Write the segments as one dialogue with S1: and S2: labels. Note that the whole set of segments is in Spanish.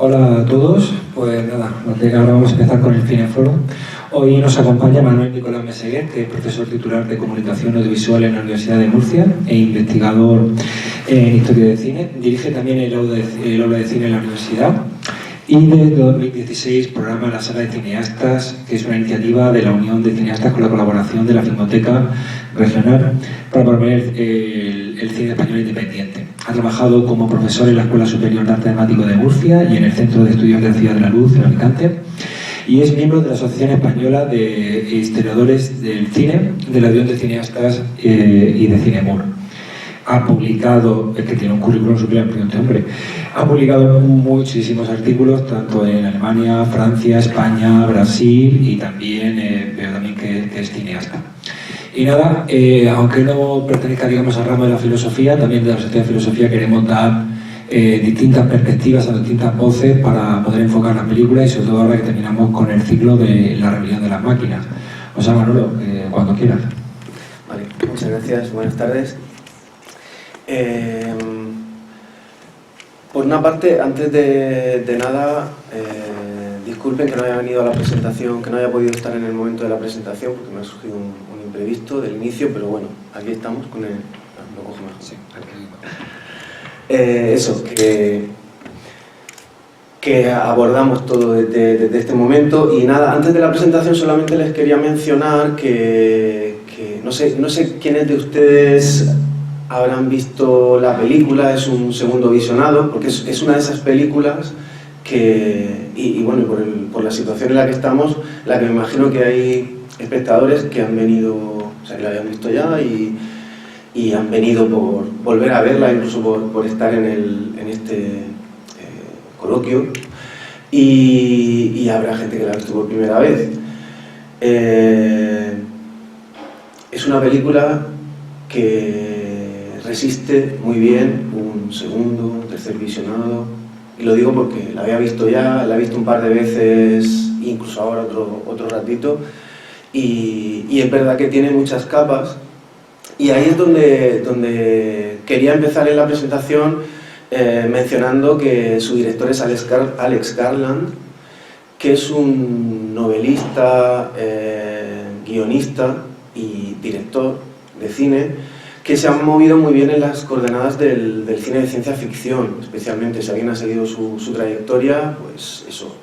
S1: Hola a todos, pues nada, ahora vamos a empezar con el Cineforo. Hoy nos acompaña Manuel Nicolás Meseguer, que es profesor titular de Comunicación Audiovisual en la Universidad de Murcia e investigador en Historia de Cine. Dirige también el aula de cine en la universidad y desde 2016 programa la Sala de Cineastas, que es una iniciativa de la Unión de Cineastas con la colaboración de la Filmoteca Regional para promover el cine español independiente. Ha trabajado como profesor en la Escuela Superior de Arte Dramático de Murcia y en el Centro de Estudios de la Ciudad de la Luz, en Alicante, y es miembro de la Asociación Española de Historiadores del Cine, de la Unión de Cineastas y de Cinemur. Ha publicado, es que tiene un currículum súper amplio este hombre, ha publicado muchísimos artículos, tanto en Alemania, Francia, España, Brasil, y también veo también que es cineasta. Y nada, aunque no pertenezca, digamos, al ramo de la filosofía, también de la Sociedad de Filosofía queremos dar distintas perspectivas a distintas voces para poder enfocar las películas, y sobre todo ahora que terminamos con el ciclo de la rebelión de las máquinas. O sea, Manolo, cuando quieras.
S2: Vale, muchas gracias, buenas tardes. Por una parte, antes de nada, disculpen que no haya venido a la presentación, que no haya podido estar en el momento de la presentación, porque me ha surgido un imprevisto del inicio, pero bueno, aquí estamos con el... lo cojo mejor.
S1: Sí,
S2: eso, que abordamos todo desde este momento. Y nada, antes de la presentación solamente les quería mencionar que no sé quiénes de ustedes habrán visto la película, es un segundo visionado, porque es una de esas películas que, y bueno, por la situación en la que estamos, la que me imagino que hay espectadores que han venido, o sea, que la habían visto ya y han venido por volver a verla, incluso por estar en este coloquio, y habrá gente que la ha visto por primera vez. Es una película que resiste muy bien un segundo, un tercer visionado, y lo digo porque la había visto ya, la he visto un par de veces, incluso ahora otro ratito, y es verdad que tiene muchas capas, y ahí es donde quería empezar en la presentación mencionando que su director es Alex Garland, que es un novelista, guionista y director de cine, que se ha movido muy bien en las coordenadas del cine de ciencia ficción, especialmente si alguien ha seguido su trayectoria, pues eso,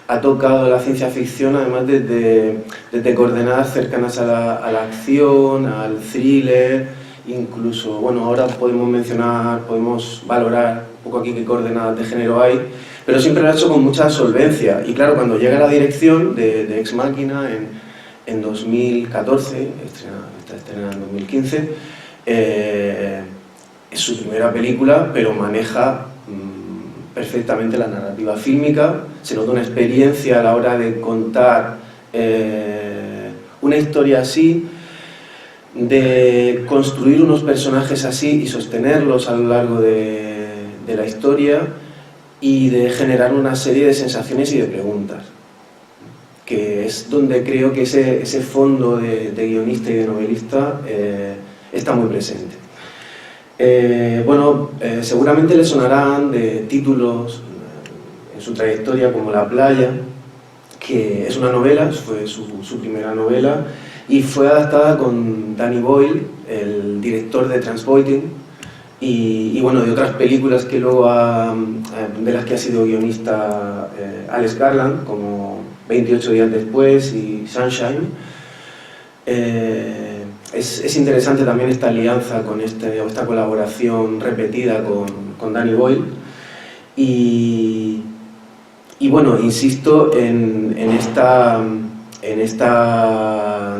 S2: ha tocado la ciencia ficción además desde coordenadas cercanas a la acción, al thriller, incluso, bueno, ahora podemos valorar un poco aquí qué coordenadas de género hay, pero siempre lo ha hecho con mucha solvencia. Y claro, cuando llega a la dirección de Ex Machina en 2014, está estrenada en 2015, es su primera película, pero maneja perfectamente la narrativa fílmica, se nota una experiencia a la hora de contar una historia así, de construir unos personajes así y sostenerlos a lo largo de la historia, y de generar una serie de sensaciones y de preguntas, que es donde creo que ese fondo de guionista y de novelista está muy presente. Seguramente le sonarán de títulos en su trayectoria como La playa, que es una novela, fue su primera novela, y fue adaptada con Danny Boyle, el director de Transpoiting, y bueno, de otras películas que luego de las que ha sido guionista Alex Garland, como 28 días después y Sunshine. Es interesante también esta alianza con esta colaboración repetida con Danny Boyle, y bueno, insisto en esta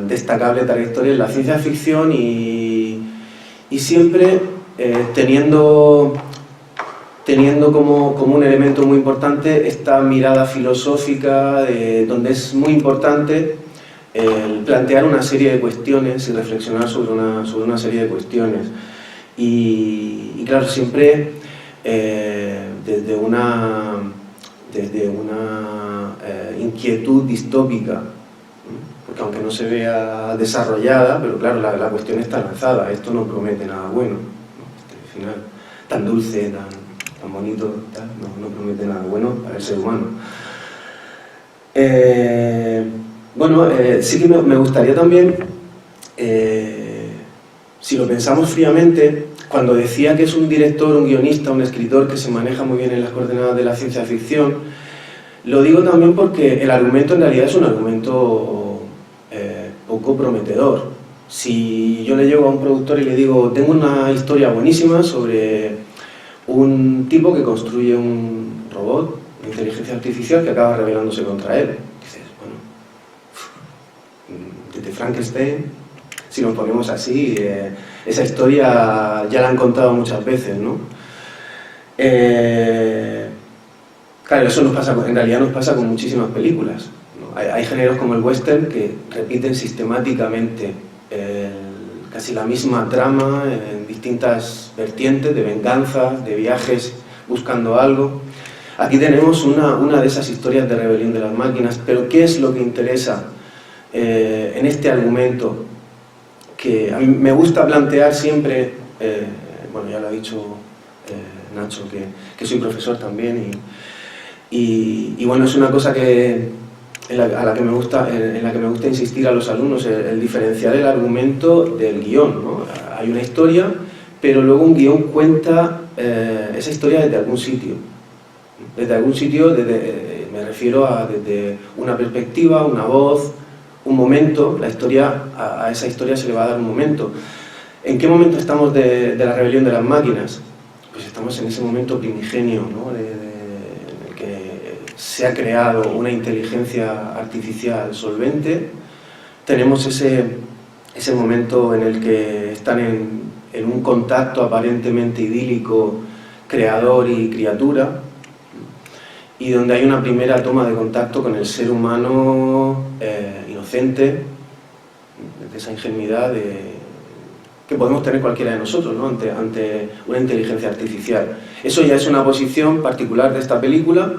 S2: destacable trayectoria en la ciencia ficción, y siempre teniendo como un elemento muy importante esta mirada filosófica, donde es muy importante el plantear una serie de cuestiones y reflexionar sobre una serie de cuestiones. Y claro, siempre desde una inquietud distópica, porque aunque no se vea desarrollada, pero claro, la cuestión está lanzada, esto no promete nada bueno, ¿no? Este final tan dulce, tan tan bonito, tal, no promete nada bueno para el ser humano. Bueno, sí que me gustaría también, si lo pensamos fríamente, cuando decía que es un director, un guionista, un escritor que se maneja muy bien en las coordenadas de la ciencia ficción, lo digo también porque el argumento en realidad es un argumento poco prometedor. Si yo le llego a un productor y le digo, tengo una historia buenísima sobre un tipo que construye un robot de inteligencia artificial que acaba rebelándose contra él. Dices, bueno, desde Frankenstein, si nos ponemos así, esa historia ya la han contado muchas veces, ¿no? Claro, eso en realidad nos pasa con muchísimas películas, ¿no? Hay géneros como el western que repiten sistemáticamente casi la misma trama en distintas vertientes de venganza, de viajes buscando algo. Aquí tenemos una de esas historias de rebelión de las máquinas, pero ¿qué es lo que interesa en este argumento? Que a mí me gusta plantear siempre, bueno, ya lo ha dicho Nacho, que soy profesor también, y bueno, es una cosa en la que me gusta insistir a los alumnos, el diferenciar el argumento del guión, ¿no? Hay una historia, pero luego un guión cuenta esa historia desde algún sitio. Desde algún sitio, me refiero a desde una perspectiva, una voz, un momento. La historia, a esa historia se le va a dar un momento. ¿En qué momento estamos de la rebelión de las máquinas? Pues estamos en ese momento primigenio, ¿no? En el que se ha creado una inteligencia artificial solvente. Tenemos ese momento en el que están en un contacto aparentemente idílico, creador y criatura, y donde hay una primera toma de contacto con el ser humano inocente, de esa ingenuidad que podemos tener cualquiera de nosotros, ¿no? ante una inteligencia artificial. Eso ya es una posición particular de esta película.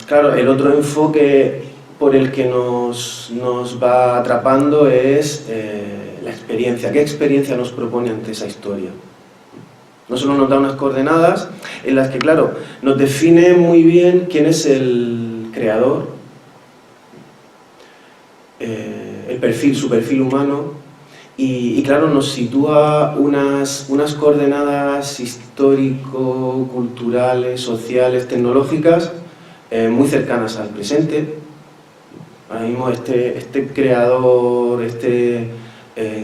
S2: Claro, el otro enfoque por el que nos va atrapando es la experiencia. ¿Qué experiencia nos propone ante esa historia? No solo nos da unas coordenadas en las que, claro, nos define muy bien quién es el creador, su perfil humano, y claro, nos sitúa unas coordenadas histórico-culturales, sociales, tecnológicas muy cercanas al presente. Ahora mismo este creador,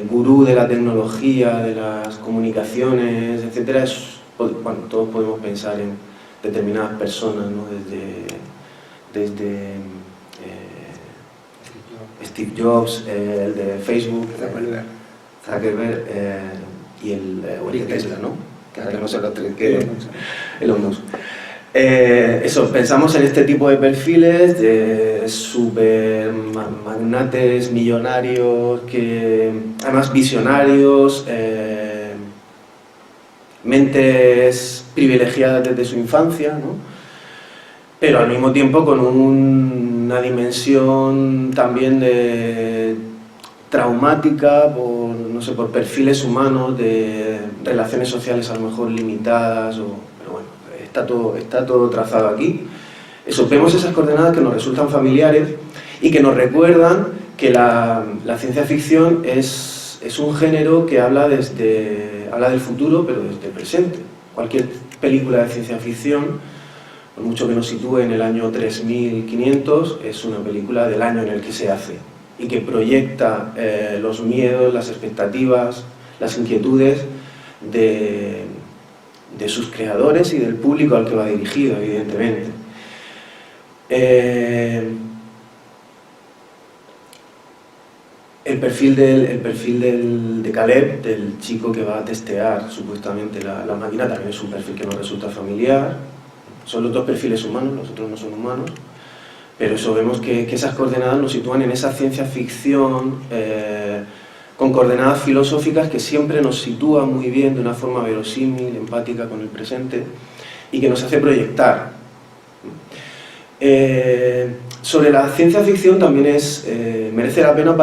S2: gurú de la tecnología, de las comunicaciones, etcétera, bueno, todos podemos pensar en determinadas personas, ¿no? Desde Steve Jobs, el de Facebook, Zuckerberg, y el Tesla, ¿no? Que no sé Elon Musk. Eso, pensamos en este tipo de perfiles de super magnates, millonarios, además visionarios, mentes privilegiadas desde su infancia, ¿no? Pero al mismo tiempo con una dimensión también traumática por perfiles humanos, de relaciones sociales a lo mejor limitadas, pero bueno, está todo trazado aquí. Vemos esas coordenadas que nos resultan familiares y que nos recuerdan que la ciencia ficción es un género que habla del futuro, pero desde el presente. Cualquier película de ciencia ficción, por mucho que nos sitúe en el año 3500, es una película del año en el que se hace y que proyecta los miedos, las expectativas, las inquietudes de sus creadores y del público al que va dirigido, evidentemente. El perfil de Caleb, del chico que va a testear supuestamente la máquina, también es un perfil que nos resulta familiar. Son los dos perfiles humanos, los otros no son humanos, pero vemos que esas coordenadas nos sitúan en esa ciencia ficción con coordenadas filosóficas que siempre nos sitúa muy bien de una forma verosímil, empática con el presente y que nos hace proyectar. Sobre la ciencia ficción también merece la pena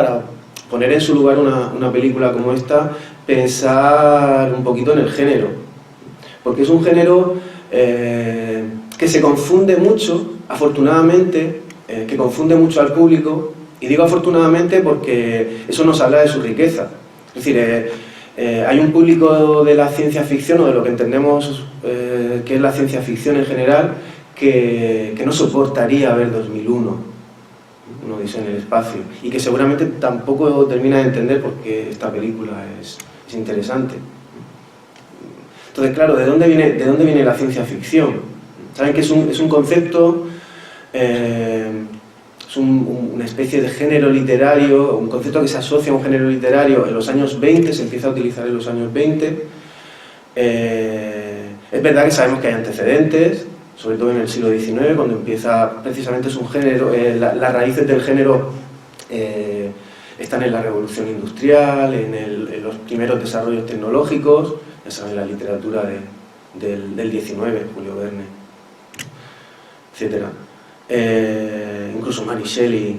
S2: poner en su lugar una película como esta, pensar un poquito en el género, porque es un género que se confunde mucho, afortunadamente, que confunde mucho al público, y digo afortunadamente porque eso nos habla de su riqueza. Es decir, hay un público de la ciencia ficción, o de lo que entendemos que es la ciencia ficción en general, que no soportaría ver 2001, una odisea en el espacio, y que seguramente tampoco termina de entender por qué esta película es interesante. Entonces, claro, ¿de dónde viene la ciencia ficción? Saben que es un concepto, es una especie de género literario, un concepto que se asocia a un género literario en los años 20, se empieza a utilizar en los años 20. Es verdad que sabemos que hay antecedentes, sobre todo en el siglo XIX, cuando empieza, precisamente es un género, las raíces del género están en la revolución industrial, en los primeros desarrollos tecnológicos, ya saben, la literatura del XIX, Julio Verne, etc. Incluso Mary Shelley,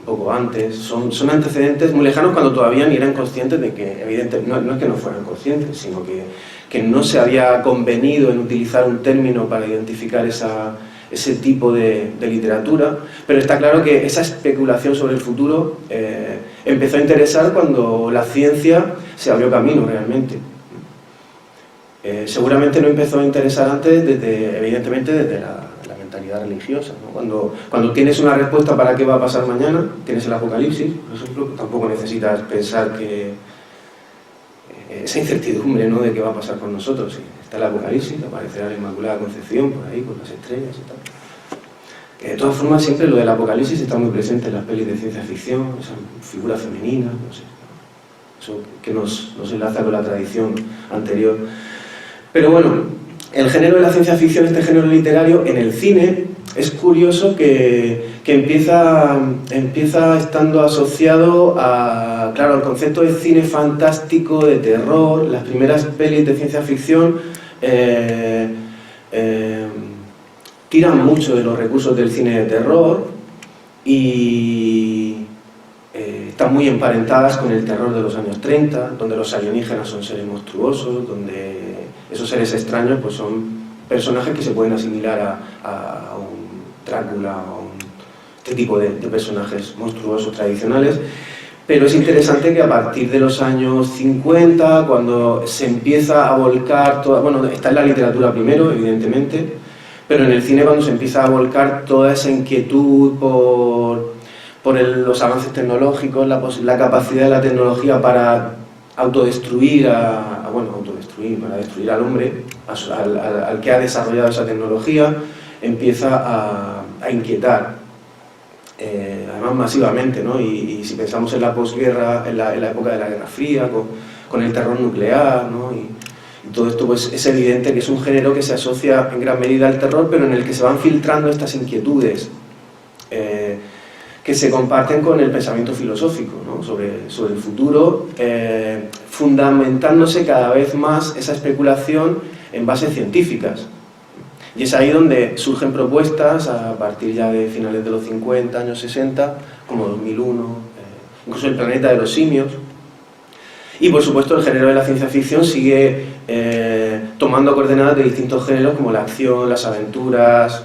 S2: un poco antes, son antecedentes muy lejanos cuando todavía ni eran conscientes de que, evidentemente, no es que no fueran conscientes, sino que no se había convenido en utilizar un término para identificar ese tipo de literatura, pero está claro que esa especulación sobre el futuro empezó a interesar cuando la ciencia se abrió camino realmente. Seguramente no empezó a interesar antes, evidentemente, desde la mentalidad religiosa, ¿no? Cuando tienes una respuesta para qué va a pasar mañana, tienes el Apocalipsis, por ejemplo, tampoco necesitas pensar que esa incertidumbre, ¿no?, de qué va a pasar con nosotros. Está el Apocalipsis, aparecerá la Inmaculada Concepción por ahí, con las estrellas y tal. Que de todas formas siempre lo del Apocalipsis está muy presente en las pelis de ciencia ficción, esa figura femenina, no sé, eso que nos enlaza con la tradición anterior. Pero bueno, el género de la ciencia ficción, este género literario, en el cine, es curioso que empieza estando asociado claro, al concepto de cine fantástico, de terror. Las primeras pelis de ciencia ficción tiran mucho de los recursos del cine de terror y están muy emparentadas con el terror de los años 30, donde los alienígenas son seres monstruosos, donde esos seres extraños pues son personajes que se pueden asimilar a un Drácula o este tipo de personajes monstruosos tradicionales. Pero es interesante que a partir de los años 50, cuando se empieza a volcar bueno, está en la literatura primero, evidentemente, pero en el cine cuando se empieza a volcar toda esa inquietud por los avances tecnológicos, la capacidad de la tecnología para autodestruir, para destruir al hombre, al que ha desarrollado esa tecnología, empieza a inquietar, además masivamente, ¿no? Y si pensamos en la posguerra, en la época de la Guerra Fría, con el terror nuclear, ¿no? Y todo esto, pues es evidente que es un género que se asocia en gran medida al terror, pero en el que se van filtrando estas inquietudes que se comparten con el pensamiento filosófico, ¿no?, sobre el futuro, fundamentándose cada vez más esa especulación en bases científicas. Y es ahí donde surgen propuestas a partir ya de finales de los 50, años 60, como 2001, incluso El planeta de los simios. Y por supuesto el género de la ciencia ficción sigue tomando coordenadas de distintos géneros como la acción, las aventuras,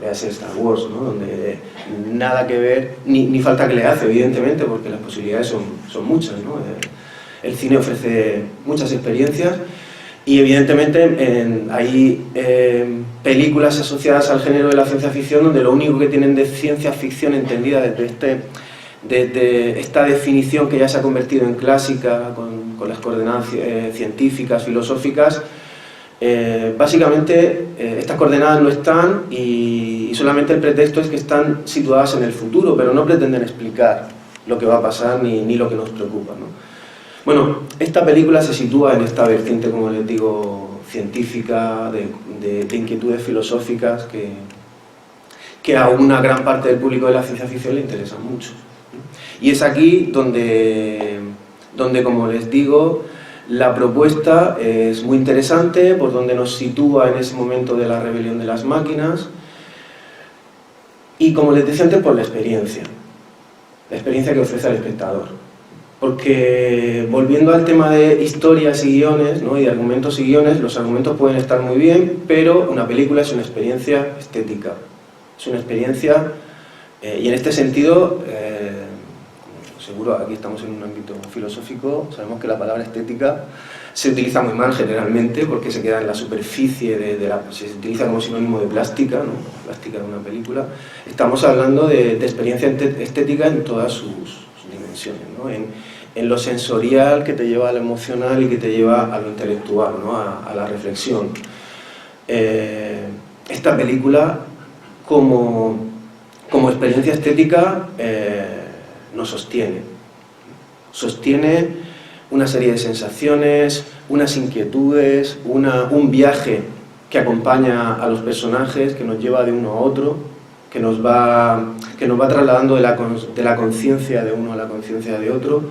S2: véase Star Wars, ¿no?, donde nada que ver, ni falta que le hace, evidentemente, porque las posibilidades son muchas, ¿no? El cine ofrece muchas experiencias. Y evidentemente hay películas asociadas al género de la ciencia ficción donde lo único que tienen de ciencia ficción entendida desde esta definición que ya se ha convertido en clásica con las coordenadas científicas, filosóficas, básicamente estas coordenadas no están y solamente el pretexto es que están situadas en el futuro, pero no pretenden explicar lo que va a pasar ni lo que nos preocupa, ¿no? Bueno, esta película se sitúa en esta vertiente, como les digo, científica, de inquietudes filosóficas que a una gran parte del público de la ciencia ficción le interesan mucho. Y es aquí donde, como les digo, la propuesta es muy interesante, por donde nos sitúa en ese momento de la rebelión de las máquinas, y como les decía antes, por la experiencia. la experiencia que ofrece al espectador. Porque volviendo al tema de historias y guiones, ¿no? Y de argumentos y guiones, los argumentos pueden estar muy bien, pero una película es una experiencia estética. Es una experiencia, y en este sentido, seguro aquí estamos en un ámbito filosófico, sabemos que la palabra estética se utiliza muy mal generalmente porque se queda en la superficie se utiliza como sinónimo de plástica, ¿no? Plástica de una película. Estamos hablando de experiencia estética en todas sus dimensiones, ¿no? En lo sensorial que te lleva a lo emocional y que te lleva a lo intelectual, ¿no? A la reflexión. Esta película como experiencia estética nos sostiene una serie de sensaciones, unas inquietudes, un viaje que acompaña a los personajes, que nos lleva de uno a otro, que nos va trasladando de la conciencia de uno a la conciencia de otro,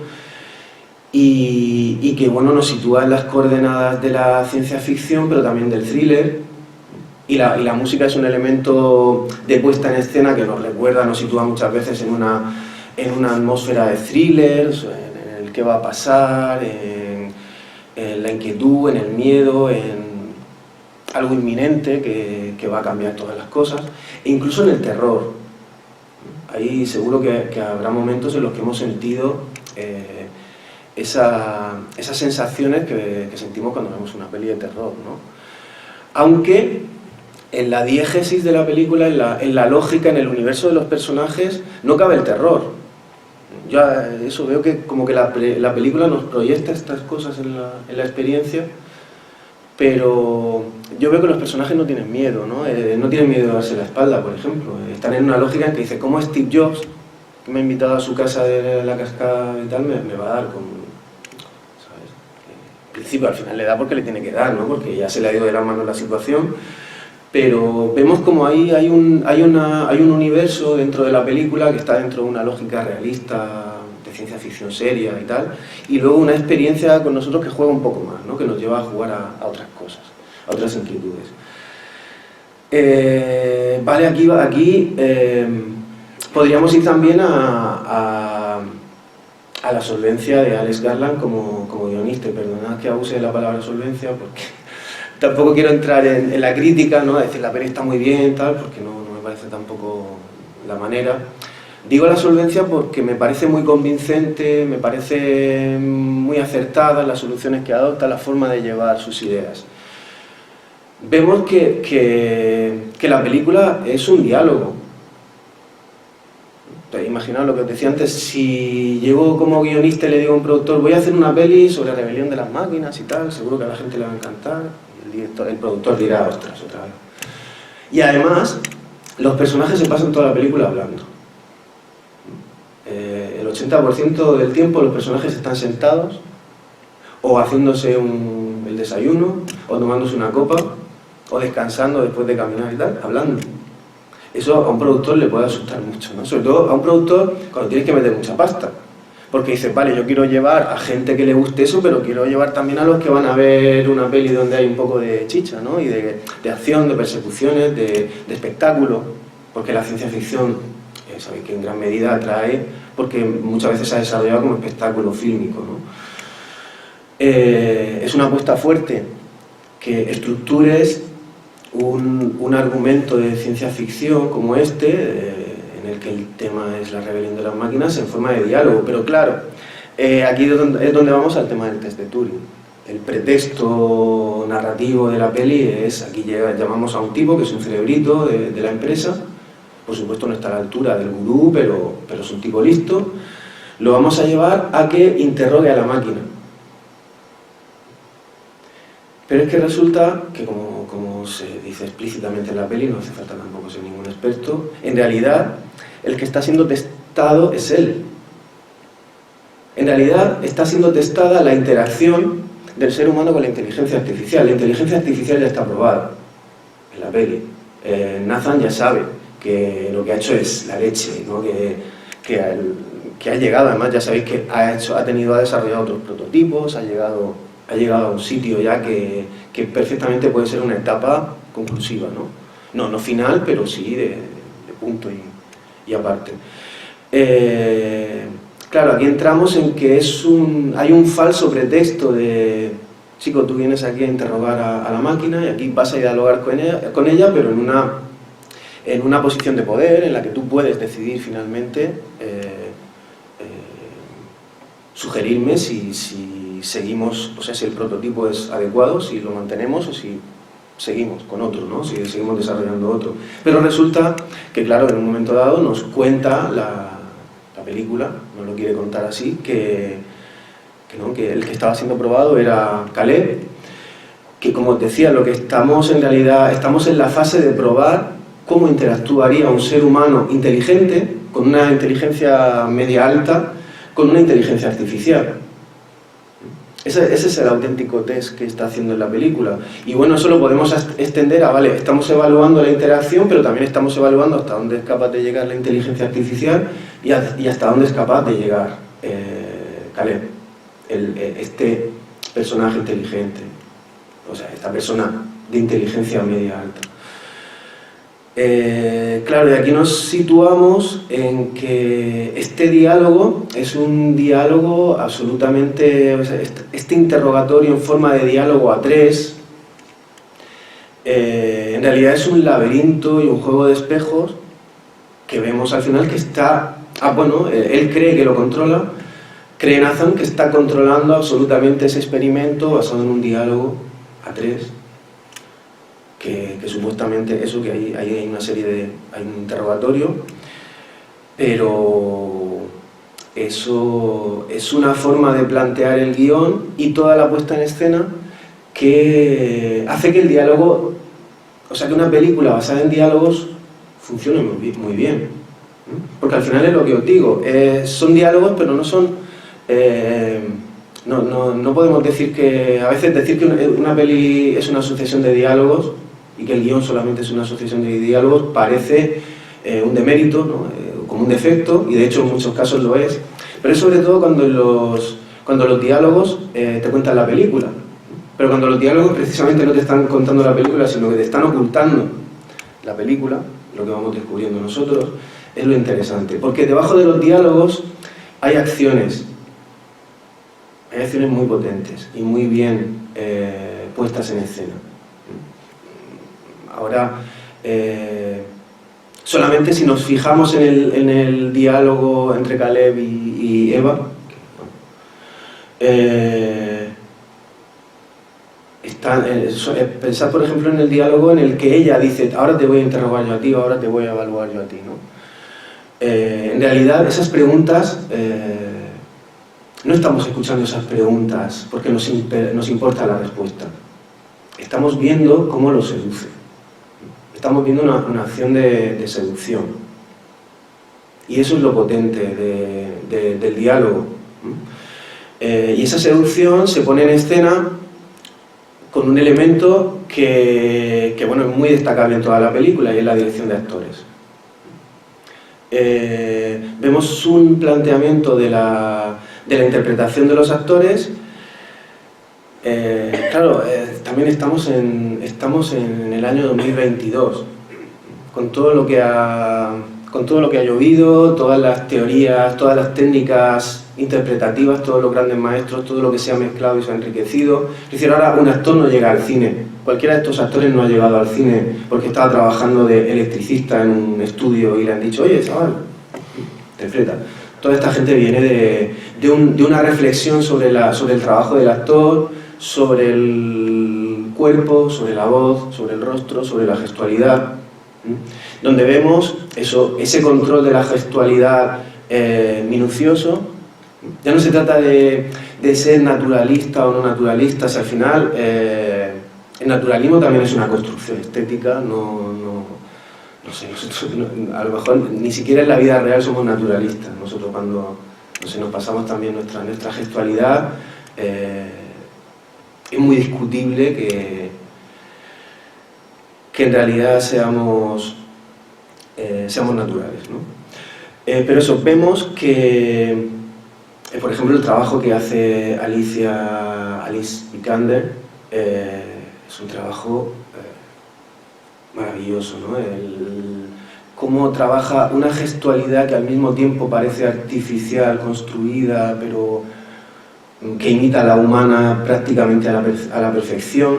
S2: y que bueno, nos sitúa en las coordenadas de la ciencia ficción, pero también del thriller, y la música es un elemento de puesta en escena que nos recuerda, nos sitúa muchas veces en una atmósfera de thrillers, en el qué va a pasar, en la inquietud, en el miedo, en algo inminente que va a cambiar todas las cosas, e incluso en el terror. Ahí seguro que habrá momentos en los que hemos sentido esas sensaciones que sentimos cuando vemos una peli de terror, ¿no? Aunque en la diégesis de la película, en la lógica, en el universo de los personajes, no cabe el terror. Yo eso veo que como que la película nos proyecta estas cosas en la experiencia, pero yo veo que los personajes no tienen miedo, ¿no? No tienen miedo de darse la espalda, por ejemplo. Están en una lógica en que dice, ¿cómo Steve Jobs, que me ha invitado a su casa de la cascada y tal, me va a dar con... ¿sabes? En principio al final le da porque le tiene que dar, ¿no? Porque ya se le ha ido de la mano la situación, pero vemos como ahí hay un universo dentro de la película que está dentro de una lógica realista, de ciencia ficción seria y tal, y luego una experiencia con nosotros que juega un poco más, ¿no? Que nos lleva a jugar a otras cosas, a otras inquietudes. Vale, aquí podríamos ir también a la solvencia de Alex Garland como guionista. Perdonad que abuse de la palabra solvencia porque tampoco quiero entrar en la crítica, ¿no? Decir la peli está muy bien, tal, porque no me parece tampoco la manera. Digo la solvencia porque me parece muy convincente, me parece muy acertada las soluciones que adopta, la forma de llevar sus ideas. Vemos que la película es un diálogo. Imaginaos lo que os decía antes, si llego como guionista y le digo a un productor voy a hacer una peli sobre la rebelión de las máquinas y tal, seguro que a la gente le va a encantar. El productor dirá, ostras, otra vez. Y además, los personajes se pasan toda la película hablando. El 80% del tiempo los personajes están sentados, o haciéndose el desayuno, o tomándose una copa, o descansando después de caminar y tal, hablando. Eso a un productor le puede asustar mucho, ¿no? Sobre todo a un productor cuando tienes que meter mucha pasta. Porque dices, vale, yo quiero llevar a gente que le guste eso, pero quiero llevar también a los que van a ver una peli donde hay un poco de chicha, ¿no? Y de acción, de persecuciones, de espectáculo. Porque la ciencia ficción, sabéis que en gran medida atrae, porque muchas veces se ha desarrollado como espectáculo fílmico, ¿no? Es una apuesta fuerte que estructures un argumento de ciencia ficción como este, en el que el tema es la rebelión de las máquinas, en forma de diálogo. Pero claro, aquí es donde vamos al tema del test de Turing. El pretexto narrativo de la peli es, aquí llamamos a un tipo que es un cerebrito de la empresa, por supuesto no está a la altura del gurú, pero es un tipo listo, lo vamos a llevar a que interrogue a la máquina. Pero es que resulta que, como se dice explícitamente en la peli, no hace falta tampoco ser ningún experto, en realidad el que está siendo testado es él. En realidad está siendo testada la interacción del ser humano con la inteligencia artificial. La inteligencia artificial ya está probada en la peli. Nathan ya sabe que lo que ha hecho es la leche, ¿no? Que ha llegado, además ya sabéis que ha desarrollado otros prototipos, ha llegado a un sitio ya que perfectamente puede ser una etapa conclusiva, ¿no? No final, pero sí de punto y aparte. Claro, aquí entramos en que hay un falso pretexto de, chico, tú vienes aquí a interrogar a la máquina y aquí vas a dialogar con ella, pero en una posición de poder en la que tú puedes decidir finalmente sugerirme si seguimos, o sea, si el prototipo es adecuado, si lo mantenemos o si seguimos con otro, ¿no? Si seguimos desarrollando otro. Pero resulta que, claro, en un momento dado nos cuenta la película, nos lo quiere contar así, que el que estaba siendo probado era Caleb, que, como os decía, lo que estamos en realidad, estamos en la fase de probar cómo interactuaría un ser humano inteligente, con una inteligencia media alta, con una inteligencia artificial. Ese es el auténtico test que está haciendo en la película. Y bueno, eso lo podemos extender a, vale, estamos evaluando la interacción, pero también estamos evaluando hasta dónde es capaz de llegar la inteligencia artificial y hasta dónde es capaz de llegar Caleb, este personaje inteligente, o sea, esta persona de inteligencia media alta. Claro, y aquí nos situamos en que este diálogo es un diálogo absolutamente, o sea, este interrogatorio en forma de diálogo a tres, en realidad es un laberinto y un juego de espejos que vemos al final que está, bueno, él cree que lo controla, cree Nathan que está controlando absolutamente ese experimento basado en un diálogo a tres. Que supuestamente eso, que hay una serie de... hay un interrogatorio, pero eso es una forma de plantear el guión y toda la puesta en escena que hace que el diálogo, o sea, que una película basada en diálogos funcione muy bien. Porque al final es lo que os digo, son diálogos, pero no son... no podemos decir que... a veces decir que una peli es una sucesión de diálogos y que el guión solamente es una asociación de diálogos parece un demérito, ¿no? Como un defecto, y de hecho en muchos casos lo es, pero es sobre todo cuando los diálogos te cuentan la película, pero cuando los diálogos precisamente no te están contando la película, sino que te están ocultando la película, lo que vamos descubriendo nosotros, es lo interesante, porque debajo de los diálogos hay acciones muy potentes y muy bien puestas en escena. Ahora, solamente si nos fijamos en el diálogo entre Caleb y Eva, pensad por ejemplo en el diálogo en el que ella dice, ahora te voy a interrogar yo a ti, ahora te voy a evaluar yo a ti, ¿no? En realidad esas preguntas, no estamos escuchando esas preguntas porque nos importa la respuesta. Estamos viendo cómo lo seduce. Estamos viendo una acción de seducción. Y eso es lo potente del diálogo. Y esa seducción se pone en escena con un elemento que bueno, es muy destacable en toda la película, y es la dirección de actores. Vemos un planteamiento de la interpretación de los actores. Claro, también estamos en el año 2022, con todo lo que ha llovido, todas las teorías, todas las técnicas interpretativas, todos los grandes maestros, todo lo que se ha mezclado y se ha enriquecido. Es decir, ahora un actor no llega al cine. Cualquiera de estos actores no ha llegado al cine porque estaba trabajando de electricista en un estudio y le han dicho, oye, chaval, interpreta. Toda esta gente viene de una reflexión sobre el trabajo del actor, sobre el cuerpo, sobre la voz, sobre el rostro, sobre la gestualidad, donde vemos ese control de la gestualidad minucioso. Ya no se trata de ser naturalista o no naturalista, si al final el naturalismo también es una construcción estética, no sé, nosotros a lo mejor ni siquiera en la vida real somos naturalistas. Nosotros cuando nos pasamos también nuestra gestualidad, es muy discutible que en realidad seamos naturales, ¿no? Pero eso, vemos que, por ejemplo, el trabajo que hace Alice Vikander es un trabajo maravilloso, ¿no? cómo trabaja una gestualidad que al mismo tiempo parece artificial, construida, pero que imita a la humana prácticamente a la perfección,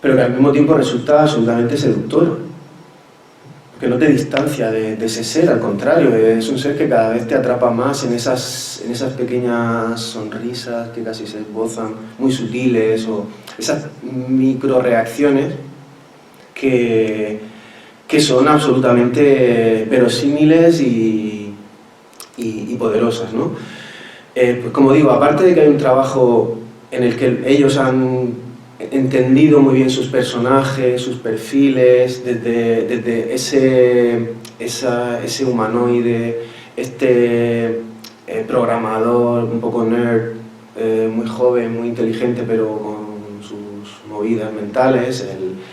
S2: pero que al mismo tiempo resulta absolutamente seductor, que no te distancia de ese ser, al contrario, es un ser que cada vez te atrapa más en esas pequeñas sonrisas que casi se esbozan, muy sutiles, o esas micro reacciones que son absolutamente verosímiles y poderosas, ¿no? Pues como digo, aparte de que hay un trabajo en el que ellos han entendido muy bien sus personajes, sus perfiles, desde ese humanoide, programador un poco nerd, muy joven, muy inteligente, pero con sus movidas mentales,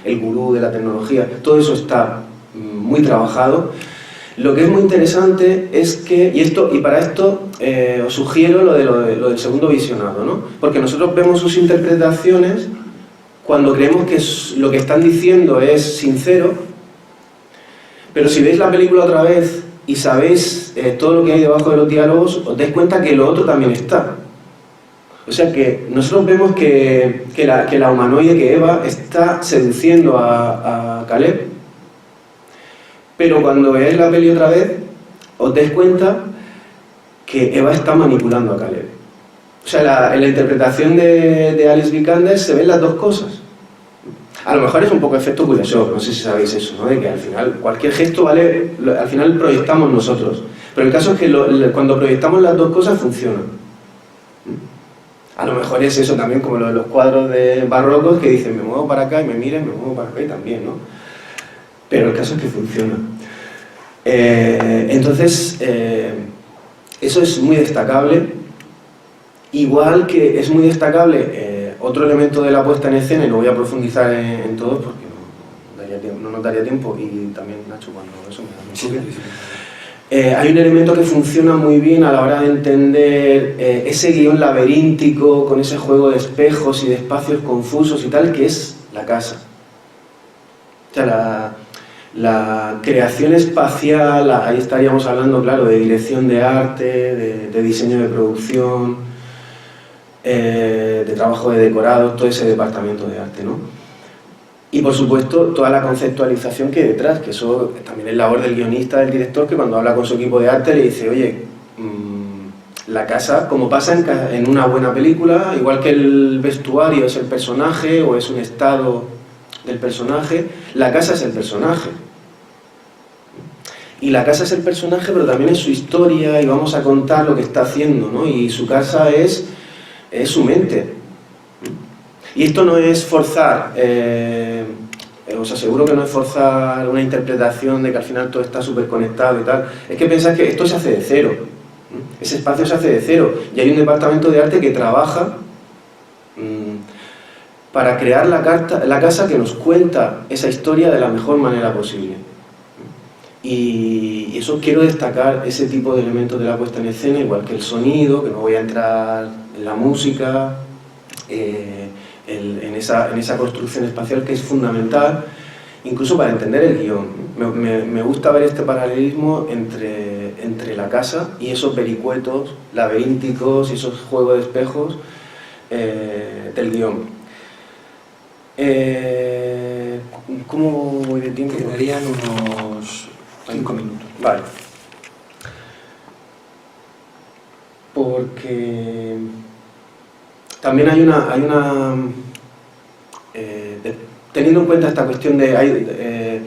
S2: el gurú de la tecnología, todo eso está muy trabajado. Lo que es muy interesante es que, y para esto os sugiero lo del segundo visionado, ¿no? Porque nosotros vemos sus interpretaciones cuando creemos que lo que están diciendo es sincero, pero si veis la película otra vez y sabéis todo lo que hay debajo de los diálogos, os dais cuenta que lo otro también está. O sea que nosotros vemos que la humanoide, que Eva, está seduciendo a Caleb, pero cuando veáis la peli otra vez, os dais cuenta que Eva está manipulando a Caleb. O sea, en la interpretación de Alice Vikander se ven las dos cosas. A lo mejor es un poco efecto Kuleshov, no sé si sabéis eso, ¿no? De que al final cualquier gesto, ¿vale? Al final proyectamos nosotros. Pero el caso es que cuando proyectamos las dos cosas funcionan. A lo mejor es eso también, como lo de los cuadros de barrocos que dicen me muevo para acá y me miren, me muevo para acá y también, ¿no? Pero el caso es que funciona. Entonces, eso es muy destacable. Igual que es muy destacable otro elemento de la puesta en escena, y no voy a profundizar en todos porque no nos daría tiempo, y también Nacho cuando eso me da mucho bien. Hay un elemento que funciona muy bien a la hora de entender ese guión laberíntico, con ese juego de espejos y de espacios confusos y tal, que es la casa. O sea, la creación espacial, ahí estaríamos hablando, claro, de dirección de arte, de diseño de producción, de trabajo de decorados, todo ese departamento de arte, ¿no? Y por supuesto toda la conceptualización que hay detrás, que eso también es labor del guionista, del director, que cuando habla con su equipo de arte le dice, oye, la casa, como pasa en una buena película, igual que el vestuario es el personaje o es un estado del personaje, la casa es el personaje. Y la casa es el personaje, pero también es su historia, y vamos a contar lo que está haciendo, ¿no? Y su casa es su mente. Y esto no es forzar, os aseguro que no es forzar una interpretación de que al final todo está súper conectado y tal. Es que pensad que esto se hace de cero, ese espacio se hace de cero, y hay un departamento de arte que trabaja para crear la casa que nos cuenta esa historia de la mejor manera posible. Y eso quiero destacar, ese tipo de elementos de la puesta en escena, igual que el sonido, que no voy a entrar en la música, en esa construcción espacial que es fundamental, incluso para entender el guión. Me gusta ver este paralelismo entre la casa y esos vericuetos laberínticos y esos juegos de espejos del guión. ¿Cómo voy de tiempo?
S1: Quedarían unos 5 minutos.
S2: Vale. Porque también hay una teniendo en cuenta esta cuestión de hay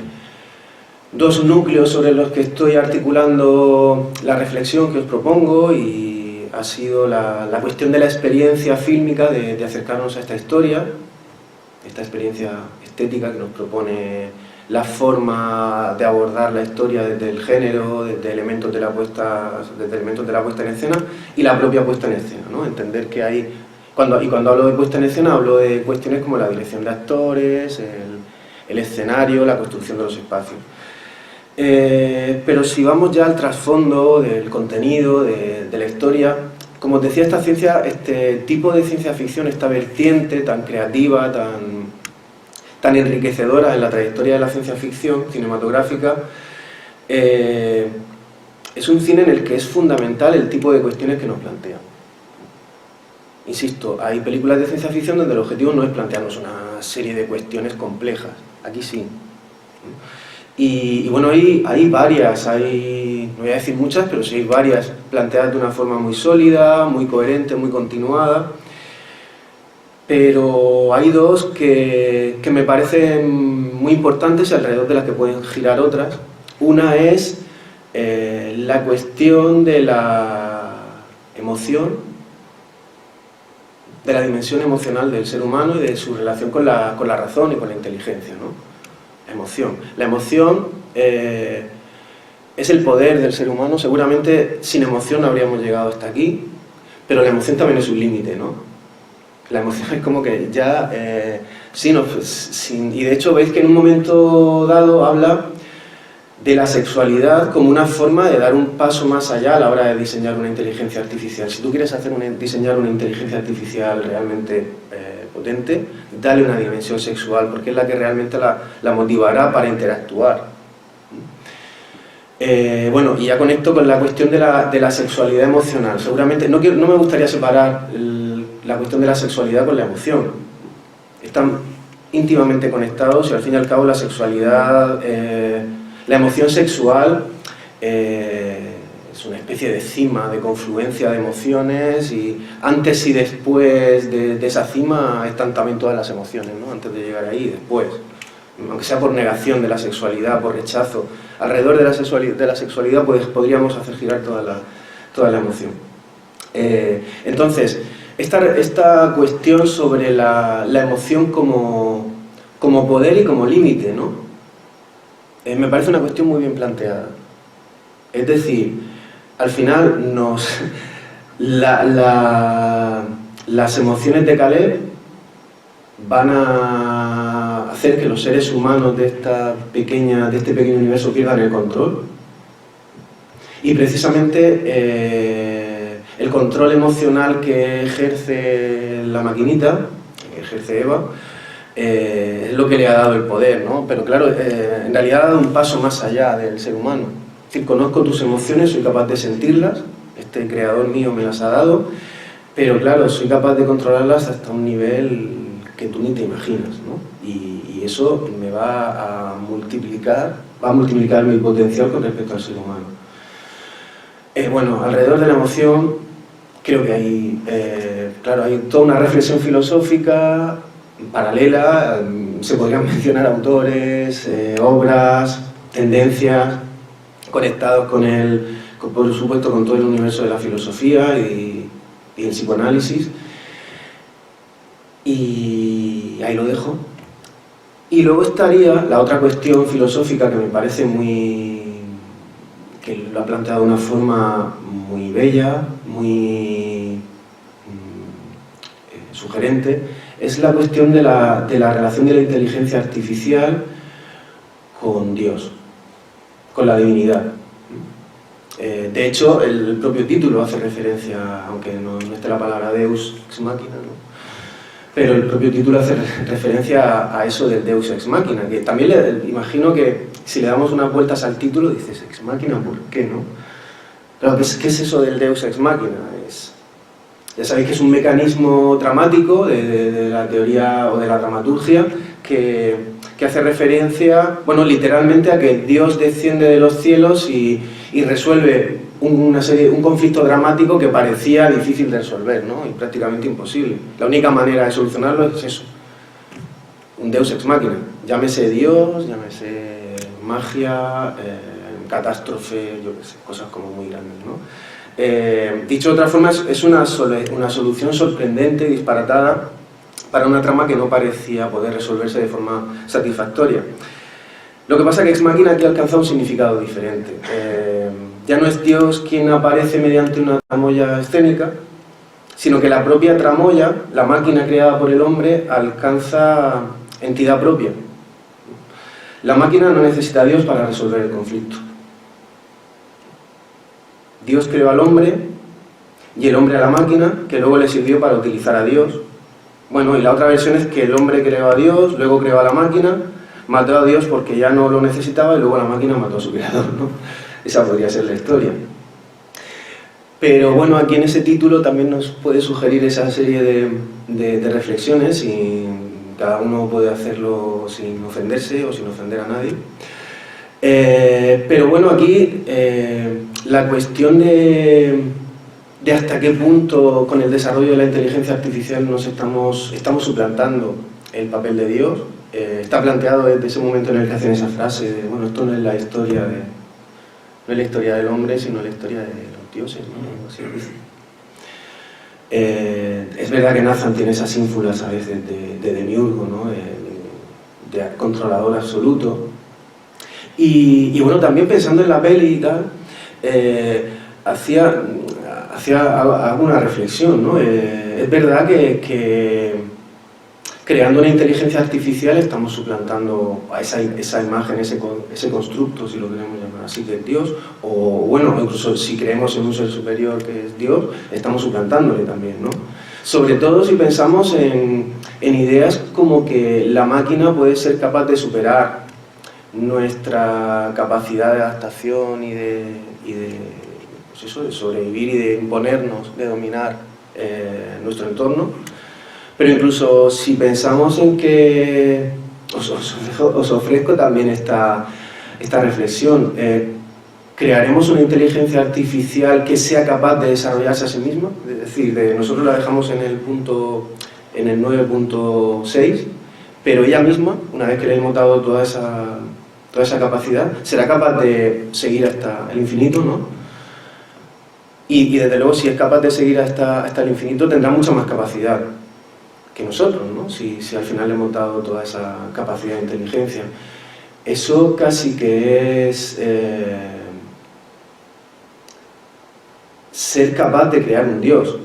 S2: dos núcleos sobre los que estoy articulando la reflexión que os propongo, y ha sido la cuestión de la experiencia fílmica, de acercarnos a esta historia, esta experiencia estética que nos propone la forma de abordar la historia desde el género, desde elementos de la puesta en escena y la propia puesta en escena, ¿no? Entender que hay, cuando hablo de puesta en escena hablo de cuestiones como la dirección de actores, el escenario, la construcción de los espacios. Pero si vamos ya al trasfondo del contenido, de la historia, como os decía, este tipo de ciencia ficción, esta vertiente tan creativa, tan enriquecedora en la trayectoria de la ciencia ficción cinematográfica, es un cine en el que es fundamental el tipo de cuestiones que nos plantea. Insisto, hay películas de ciencia ficción donde el objetivo no es plantearnos una serie de cuestiones complejas, aquí sí. Y bueno, hay varias, no voy a decir muchas, pero sí hay varias planteadas de una forma muy sólida, muy coherente, muy continuada. Pero hay dos que me parecen muy importantes y alrededor de las que pueden girar otras. Una es la cuestión de la emoción, de la dimensión emocional del ser humano y de su relación con la razón y con la inteligencia, ¿no? La emoción. La emoción es el poder del ser humano. Seguramente sin emoción no habríamos llegado hasta aquí, pero la emoción también es un límite, ¿no? La emoción es como que ya... y de hecho veis que en un momento dado habla de la sexualidad como una forma de dar un paso más allá a la hora de diseñar una inteligencia artificial. Si tú quieres diseñar una inteligencia artificial realmente potente, dale una dimensión sexual, porque es la que realmente la motivará para interactuar. Bueno, y ya conecto con la cuestión de la sexualidad emocional. Seguramente, no me gustaría separar la cuestión de la sexualidad con la emoción. Están íntimamente conectados y al fin y al cabo la sexualidad, la emoción sexual es una especie de cima, de confluencia de emociones, y antes y después de esa cima están también todas las emociones, ¿no? Antes de llegar ahí y después, aunque sea por negación de la sexualidad, por rechazo, alrededor de la sexualidad pues, podríamos hacer girar toda la emoción. Entonces, esta cuestión sobre la emoción como poder y como límite, ¿no? Me parece una cuestión muy bien planteada. Es decir, al final las emociones de Caleb van a hacer que los seres humanos de este pequeño universo pierdan el control. Y precisamente el control emocional que ejerce la maquinita, que ejerce Eva, es lo que le ha dado el poder, ¿no? Pero claro, en realidad ha dado un paso más allá del ser humano. Es decir, conozco tus emociones, soy capaz de sentirlas, este creador mío me las ha dado, pero claro, soy capaz de controlarlas hasta un nivel que tú ni te imaginas, ¿no? Y eso me va a multiplicar mi potencial con respecto al ser humano. Bueno, alrededor de la emoción creo que hay toda una reflexión filosófica paralela. Se podrían mencionar autores, obras, tendencias conectados por supuesto con todo el universo de la filosofía y el psicoanálisis, y ahí lo dejo. Y luego estaría la otra cuestión filosófica que me parece que lo ha planteado de una forma muy bella, muy sugerente, es la cuestión de la relación de la inteligencia artificial con Dios, con la divinidad. De hecho, el propio título hace referencia, aunque no esté la palabra Deus ex machina, ¿no? Pero el propio título hace referencia a eso del Deus ex machina, que también imagino que si le damos unas vueltas al título dices ex machina, ¿por qué no? Claro, ¿qué es eso del Deus ex machina? Ya sabéis que es un mecanismo dramático de la teoría o de la dramaturgia que hace referencia, bueno, literalmente a que Dios desciende de los cielos y resuelve un conflicto dramático que parecía difícil de resolver, ¿no? Y prácticamente imposible. La única manera de solucionarlo es eso, un Deus ex machina. Llámese Dios, llámese magia, catástrofe, yo qué sé, cosas como muy grandes, ¿no? Dicho de otra forma, es una solución sorprendente, disparatada, para una trama que no parecía poder resolverse de forma satisfactoria. Lo que pasa es que ex machina aquí alcanza un significado diferente. Ya no es Dios quien aparece mediante una tramoya escénica, sino que la propia tramoya, la máquina creada por el hombre, alcanza entidad propia. La máquina no necesita a Dios para resolver el conflicto. Dios creó al hombre y el hombre a la máquina, que luego le sirvió para utilizar a Dios Bueno, y la otra versión es que el hombre creó a Dios, luego creó a la máquina, mató a Dios porque ya no lo necesitaba y luego la máquina mató a su creador, ¿no? Esa podría ser la historia. Pero bueno, aquí en ese título también nos puede sugerir esa serie de reflexiones y cada uno puede hacerlo sin ofenderse o sin ofender a nadie. Pero bueno, aquí la cuestión de hasta qué punto con el desarrollo de la inteligencia artificial nos estamos suplantando el papel de Dios. Está planteado desde ese momento en el que hacen esa frase de, bueno, esto no es la historia no es la historia del hombre, sino la historia de los dioses, ¿no? Así dice. Es verdad que Nathan tiene esas ínfulas a veces de demiurgo, ¿no? De controlador absoluto. Y bueno, también pensando en la peli y tal, hacía alguna reflexión, ¿no? Es verdad que creando una inteligencia artificial estamos suplantando a esa imagen, ese constructo, si lo queremos llamar así, de Dios, o bueno, incluso si creemos en un ser superior que es Dios, estamos suplantándole también, ¿no? Sobre todo si pensamos en ideas como que la máquina puede ser capaz de superar nuestra capacidad de adaptación y de sobrevivir y de imponernos, de dominar nuestro entorno. Pero incluso si pensamos en que os ofrezco también esta reflexión, ¿crearemos una inteligencia artificial que sea capaz de desarrollarse a sí misma? Es decir, nosotros la dejamos en el 9.6, pero ella misma, una vez que le hemos dado toda esa capacidad, será capaz de seguir hasta el infinito, ¿no? Y desde luego, si es capaz de seguir hasta el infinito, tendrá mucha más capacidad que nosotros, ¿no? Si al final le hemos dado toda esa capacidad de inteligencia. Eso casi que es ser capaz de crear un Dios.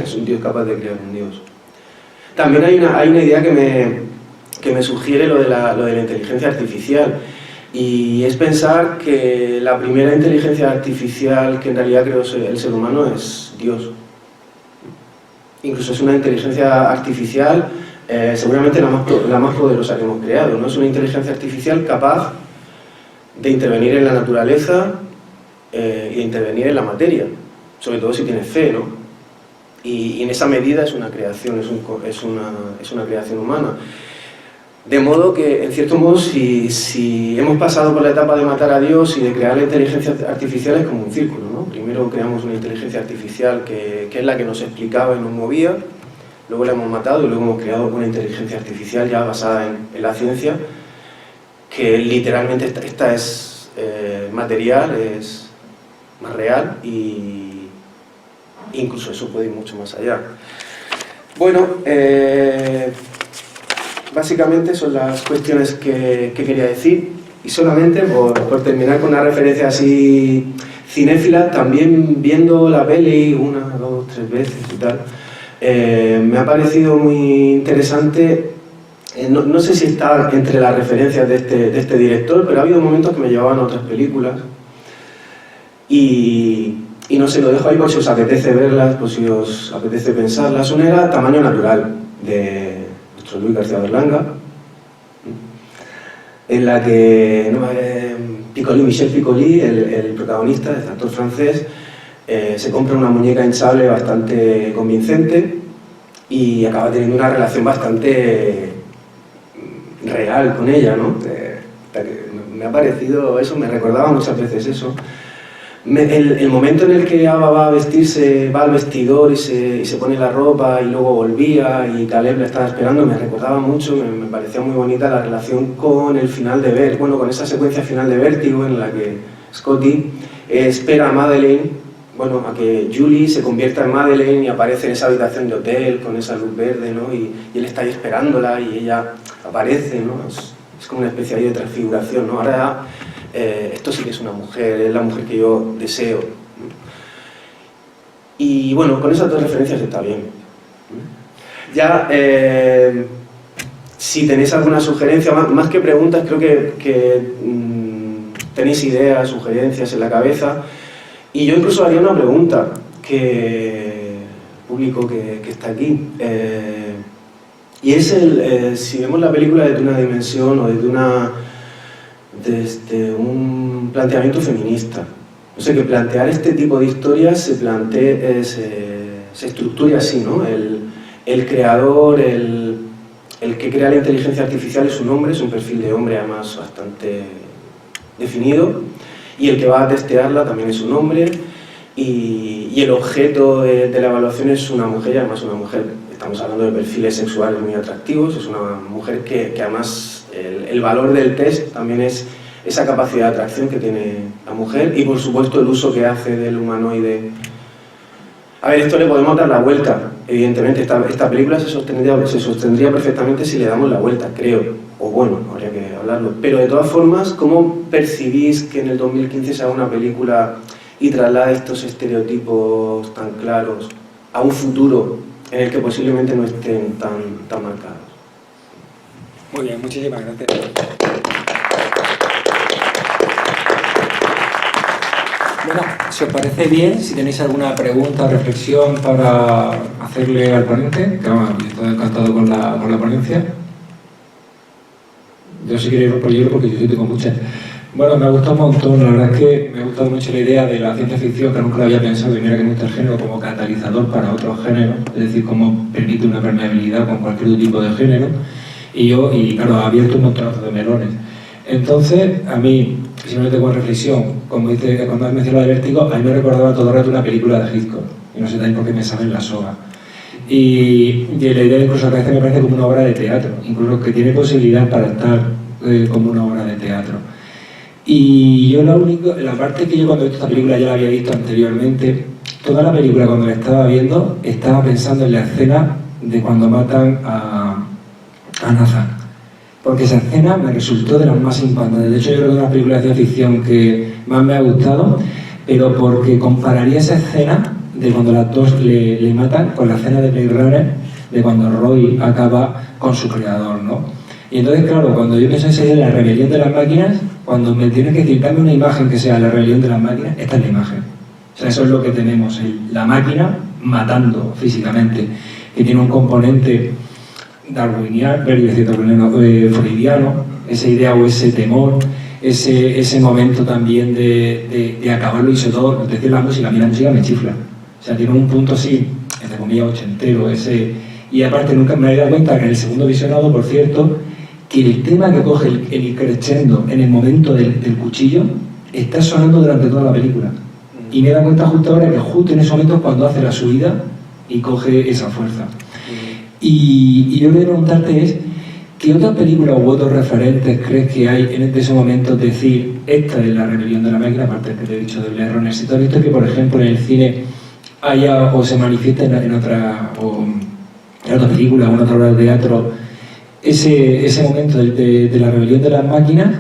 S2: Es un Dios capaz de crear un Dios. También hay una idea que me sugiere lo de la inteligencia artificial, y es pensar que la primera inteligencia artificial que en realidad creó el ser humano es Dios. Incluso es una inteligencia artificial seguramente la más poderosa que hemos creado, ¿no? Es una inteligencia artificial capaz de intervenir en la naturaleza y de intervenir en la materia, sobre todo si tienes fe, ¿no? Y en esa medida es una creación, es una creación humana. De modo que, en cierto modo, si hemos pasado por la etapa de matar a Dios y de crear la inteligencia artificial, es como un círculo, ¿no? Primero creamos una inteligencia artificial que es la que nos explicaba y nos movía, luego la hemos matado y luego hemos creado una inteligencia artificial ya basada en la ciencia, que literalmente esta es material, es más real y incluso eso puede ir mucho más allá. Bueno, básicamente son las cuestiones que quería decir, y solamente por terminar con una referencia así cinéfila, también viendo la peli 1, 2, 3 veces y tal, me ha parecido muy interesante, no sé si está entre las referencias de este director, pero ha habido momentos que me llevaban a otras películas, y no sé, lo dejo ahí por si os apetece verlas, por si os apetece pensarlas. Una era Tamaño Natural, de Luis García Berlanga, en la que Michel Piccoli, el protagonista, el actor francés, se compra una muñeca hinchable bastante convincente y acaba teniendo una relación bastante real con ella, ¿no? Me ha parecido eso, me recordaba muchas veces eso. El momento en el que Ava va a vestirse, va al vestidor y se pone la ropa y luego volvía y Caleb la estaba esperando, me recordaba mucho, me parecía muy bonita la relación con el final de Vértigo, bueno, con esa secuencia final de Vértigo en la que Scotty espera a Madeleine, bueno, a que Julie se convierta en Madeleine y aparece en esa habitación de hotel con esa luz verde, ¿no? Y él está ahí esperándola y ella aparece, ¿no? Es como una especie ahí de transfiguración, ¿no? Ahora esto sí que es una mujer, es la mujer que yo deseo. Y bueno, con esas dos referencias está bien. Ya, si tenéis alguna sugerencia, más que preguntas, creo que tenéis ideas, sugerencias en la cabeza. Y yo incluso haría una pregunta, que público que está aquí. Y es si vemos la película desde una dimensión o desde un planteamiento feminista. O sea, que plantear este tipo de historias se estructura así, ¿no? El creador, el que crea la inteligencia artificial es un hombre, es un perfil de hombre además bastante definido, y el que va a testearla también es un hombre, y el objeto de la evaluación es una mujer, y además una mujer, estamos hablando de perfiles sexuales muy atractivos, es una mujer que además el valor del test también es esa capacidad de atracción que tiene la mujer, y por supuesto el uso que hace del humanoide. A ver, esto le podemos dar la vuelta, evidentemente, esta película se sostendría perfectamente si le damos la vuelta, creo, o bueno, habría que hablarlo, pero de todas formas, ¿cómo percibís que en el 2015 se haga una película y traslade estos estereotipos tan claros a un futuro en el que posiblemente no estén tan marcados?
S1: Muy bien, muchísimas gracias. Bueno, si os parece bien, si tenéis alguna pregunta o reflexión para hacerle al ponente, que vamos, estoy encantado con la ponencia. Yo sí quería ir por ello porque yo sí tengo muchas. Bueno, me ha gustado un montón, la verdad es que me ha gustado mucho la idea de la ciencia ficción, que nunca lo había pensado, y mira que me gusta el género como catalizador para otros géneros, es decir, cómo permite una permeabilidad con cualquier tipo de género, y claro, ha abierto un montón de melones. Entonces, a mí, simplemente como reflexión, como dice, cuando has mencionado el vértigo, a mí me recordaba todo el rato una película de Hitchcock, y no sé también por qué me sale la soga. Y la idea incluso a veces me parece como una obra de teatro, incluso que tiene posibilidad para estar como una obra de teatro. Y yo la parte que yo cuando he visto esta película ya la había visto anteriormente, toda la película cuando la estaba viendo estaba pensando en la escena de cuando matan a Nathan. Porque esa escena me resultó de las más impactantes. De hecho, yo creo que es una película de ciencia ficción que más me ha gustado, pero porque compararía esa escena de cuando las dos le matan con la escena de Blade Runner, de cuando Roy acaba con su creador, ¿no? Y entonces, claro, cuando yo pienso en esa idea de la rebelión de las máquinas, cuando me tienes que decir, dame una imagen que sea la rebelión de las máquinas, esta es la imagen. O sea, eso es lo que tenemos, la máquina matando físicamente, que tiene un componente darwiniano, freudiano, esa idea o ese temor, ese momento también de acabarlo, y sobre todo, es decir, la música, a mí la música me chifla. O sea, tiene un punto así, entre comillas, ochentero, y aparte nunca me había dado cuenta que en el segundo visionado, por cierto, que el tema que coge el crescendo en el momento del cuchillo está sonando durante toda la película. Y me he dado cuenta justo ahora que justo en ese momento es cuando hace la subida y coge esa fuerza. Y yo quería preguntarte es, ¿qué otras películas u otros referentes crees que hay en ese momento? Decir, esta es la rebelión de la máquina, aparte del que te he dicho de Blade Runner. Si tú has visto que, por ejemplo, en el cine haya o se manifiesta en otra película o en otra obra de teatro ese momento de la rebelión de las máquinas,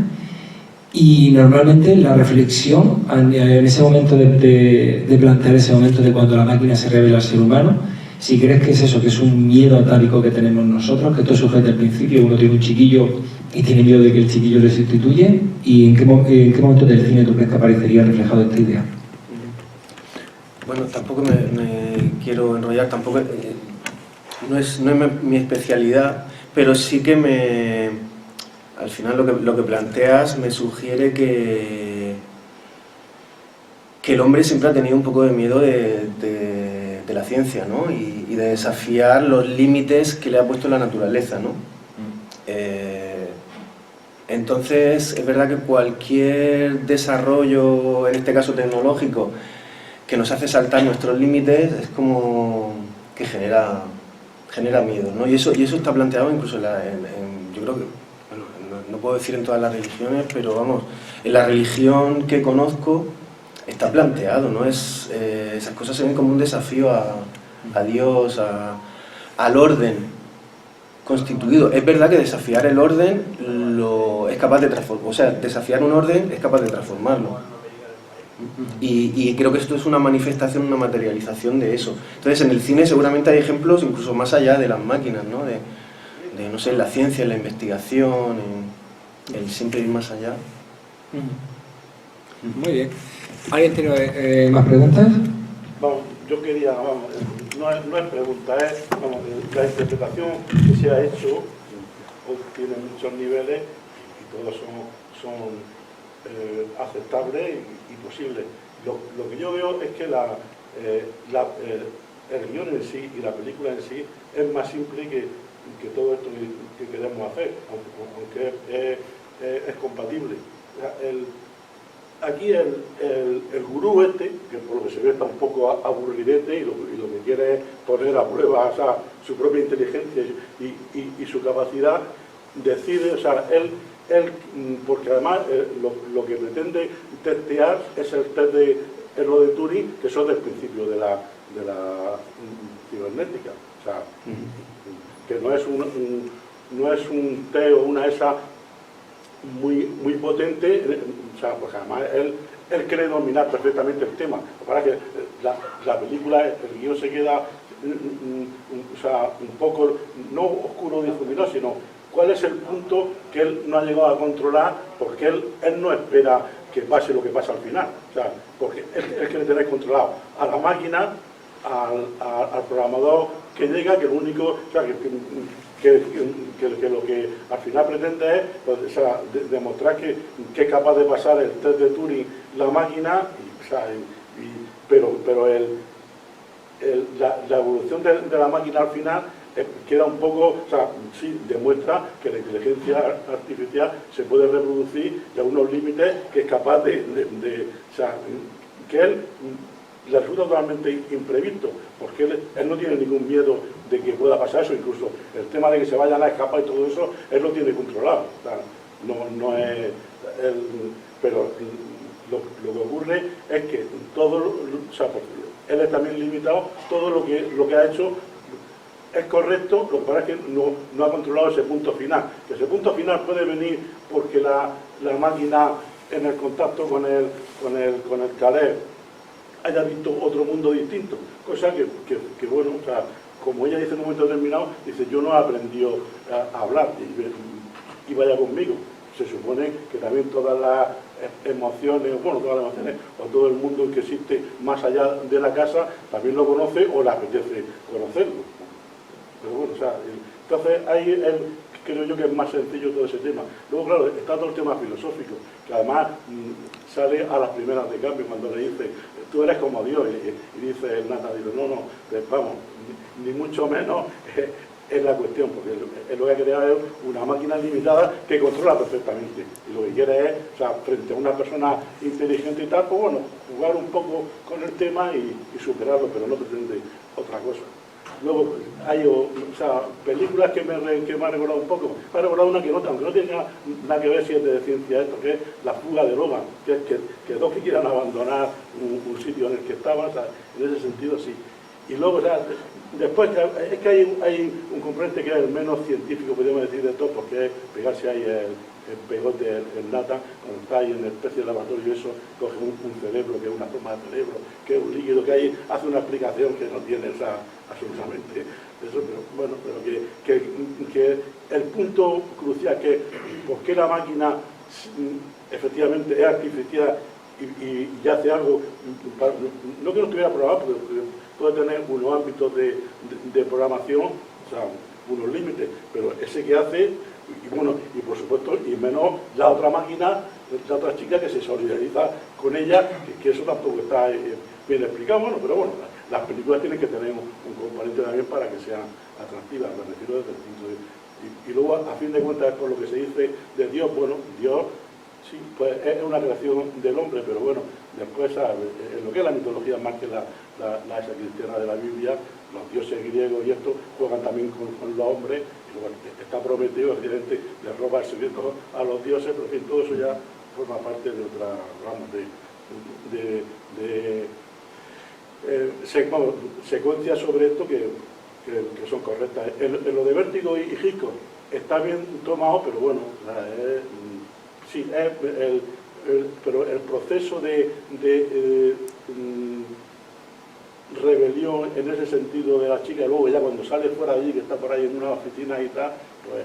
S1: y normalmente la reflexión en ese momento de plantear ese momento de cuando la máquina se revela al ser humano, si crees que es eso, que es un miedo atávico que tenemos nosotros, que esto surge al principio, uno tiene un chiquillo y tiene miedo de que el chiquillo le sustituye, y en qué momento del cine tú crees que aparecería reflejado esta idea.
S2: Bueno, tampoco me quiero enrollar, tampoco no es mi especialidad, pero sí que al final lo que planteas me sugiere que el hombre siempre ha tenido un poco de miedo de la ciencia, ¿no? Y de desafiar los límites que le ha puesto la naturaleza, ¿no? Entonces, es verdad que cualquier desarrollo, en este caso tecnológico, que nos hace saltar nuestros límites, es como que genera miedo, ¿no? Y eso está planteado incluso yo creo que, bueno, no puedo decir en todas las religiones, pero vamos, en la religión que conozco está planteado, ¿no? Esas cosas se ven como un desafío a Dios, al orden constituido. Es verdad que desafiar el orden es capaz de transformarlo, o sea, desafiar un orden es capaz de transformarlo. Y creo que esto es una manifestación, una materialización de eso. Entonces, en el cine seguramente hay ejemplos incluso más allá de las máquinas, ¿no? No sé, en la ciencia, en la investigación, en el siempre ir más allá.
S1: Muy bien. ¿Alguien tiene más preguntas?
S3: Vamos, yo quería no es pregunta, es vamos, la interpretación que se ha hecho tiene muchos niveles y todos son aceptables y posibles. Lo que yo veo es que el guión en sí y la película en sí es más simple que todo esto que queremos hacer, aunque es compatible. Aquí el gurú este, que por lo que se ve está un poco aburridete y lo que quiere es poner a prueba, o sea, su propia inteligencia y su capacidad, decide, o sea, él porque además lo que pretende testear es el test lo de Turing, que son del principio de la cibernética, o sea, que no es un test o una ESA muy potente, o sea, pues además él cree dominar perfectamente el tema. Para que la película, el guión se queda o sea, un poco, no oscuro o difuminado, sino cuál es el punto que él no ha llegado a controlar, porque él no espera que pase lo que pasa al final, o sea, porque él quiere tener controlado a la máquina, al programador que llega, que lo único, o sea, que lo que al final pretende es, pues, o sea, demostrar que es capaz de pasar el test de Turing la máquina, o sea, pero la evolución de la máquina al final queda un poco, o sea, sí, demuestra que la inteligencia artificial se puede reproducir y a unos límites que es capaz o sea, que él le resulta totalmente imprevisto, porque él no tiene ningún miedo de que pueda pasar eso, incluso el tema de que se vayan a escapar y todo eso, él lo tiene controlado, o sea, no es pero lo que ocurre es que todo, o sea, él es también limitado, todo lo que ha hecho es correcto, lo que pasa es que no ha controlado ese punto final, que ese punto final puede venir porque la máquina en el contacto con el Caleb haya visto otro mundo distinto, cosa que bueno, o sea, como ella dice en un momento determinado, dice, yo no he aprendido a hablar y vaya conmigo. Se supone que también todas las emociones, bueno, todas las emociones, o todo el mundo que existe más allá de la casa, también lo conoce o le apetece conocerlo. Pero bueno, o sea, entonces ahí creo yo que es más sencillo todo ese tema. Luego, claro, está todo el tema filosófico, que además sale a las primeras de cambio cuando le dice, tú eres como Dios, y dice el Nata, dice, no, vamos, ni mucho menos es la cuestión, porque él lo que ha creado es una máquina limitada que controla perfectamente, y lo que quiere es, o sea, frente a una persona inteligente y tal, pues bueno, jugar un poco con el tema y superarlo, pero no pretende otra cosa. Luego hay películas que me han recordado un poco. Me ha recordado una aunque no tenga nada que ver si es de ciencia esto, que es La fuga de Logan, que es que dos que quieran abandonar un sitio en el que estaban, o sea, en ese sentido sí. Y luego, o sea, después es que hay un componente que es el menos científico, podríamos decir, de todo, porque es pegarse ahí el pegote, el Nata, cuando está ahí en una especie de laboratorio, eso coge un cerebro, que es una forma de cerebro, que es un líquido que ahí hace una explicación que no tiene absolutamente eso, pero bueno, pero que el punto crucial que por qué la máquina efectivamente es artificial y hace algo, no que no estuviera programado, porque puede tener unos ámbitos de programación, o sea, unos límites, pero ese que hace, y bueno, y por supuesto, y menos la otra máquina, la otra chica que se solidariza con ella, que eso tampoco está bien explicado, bueno, pero bueno, las películas tienen que tener un componente también para que sean atractivas, me refiero desde el punto de vista. Y luego, a fin de cuentas, por lo que se dice de Dios, bueno, Dios sí, pues es una creación del hombre, pero bueno, después, en lo que es la mitología más que la esa cristiana de la Biblia, los dioses griegos y esto juegan también con los hombres, y bueno, está Prometeo, evidentemente, le roba el secreto a los dioses, pero en fin, todo eso ya forma parte de otra rama secuencias sobre esto que son correctas. En lo de Vértigo y Hitchcock está bien tomado, pero bueno, sí, pero el proceso de rebelión en ese sentido de la chica, y luego ya cuando sale fuera de allí, que está por ahí en una oficina y tal, pues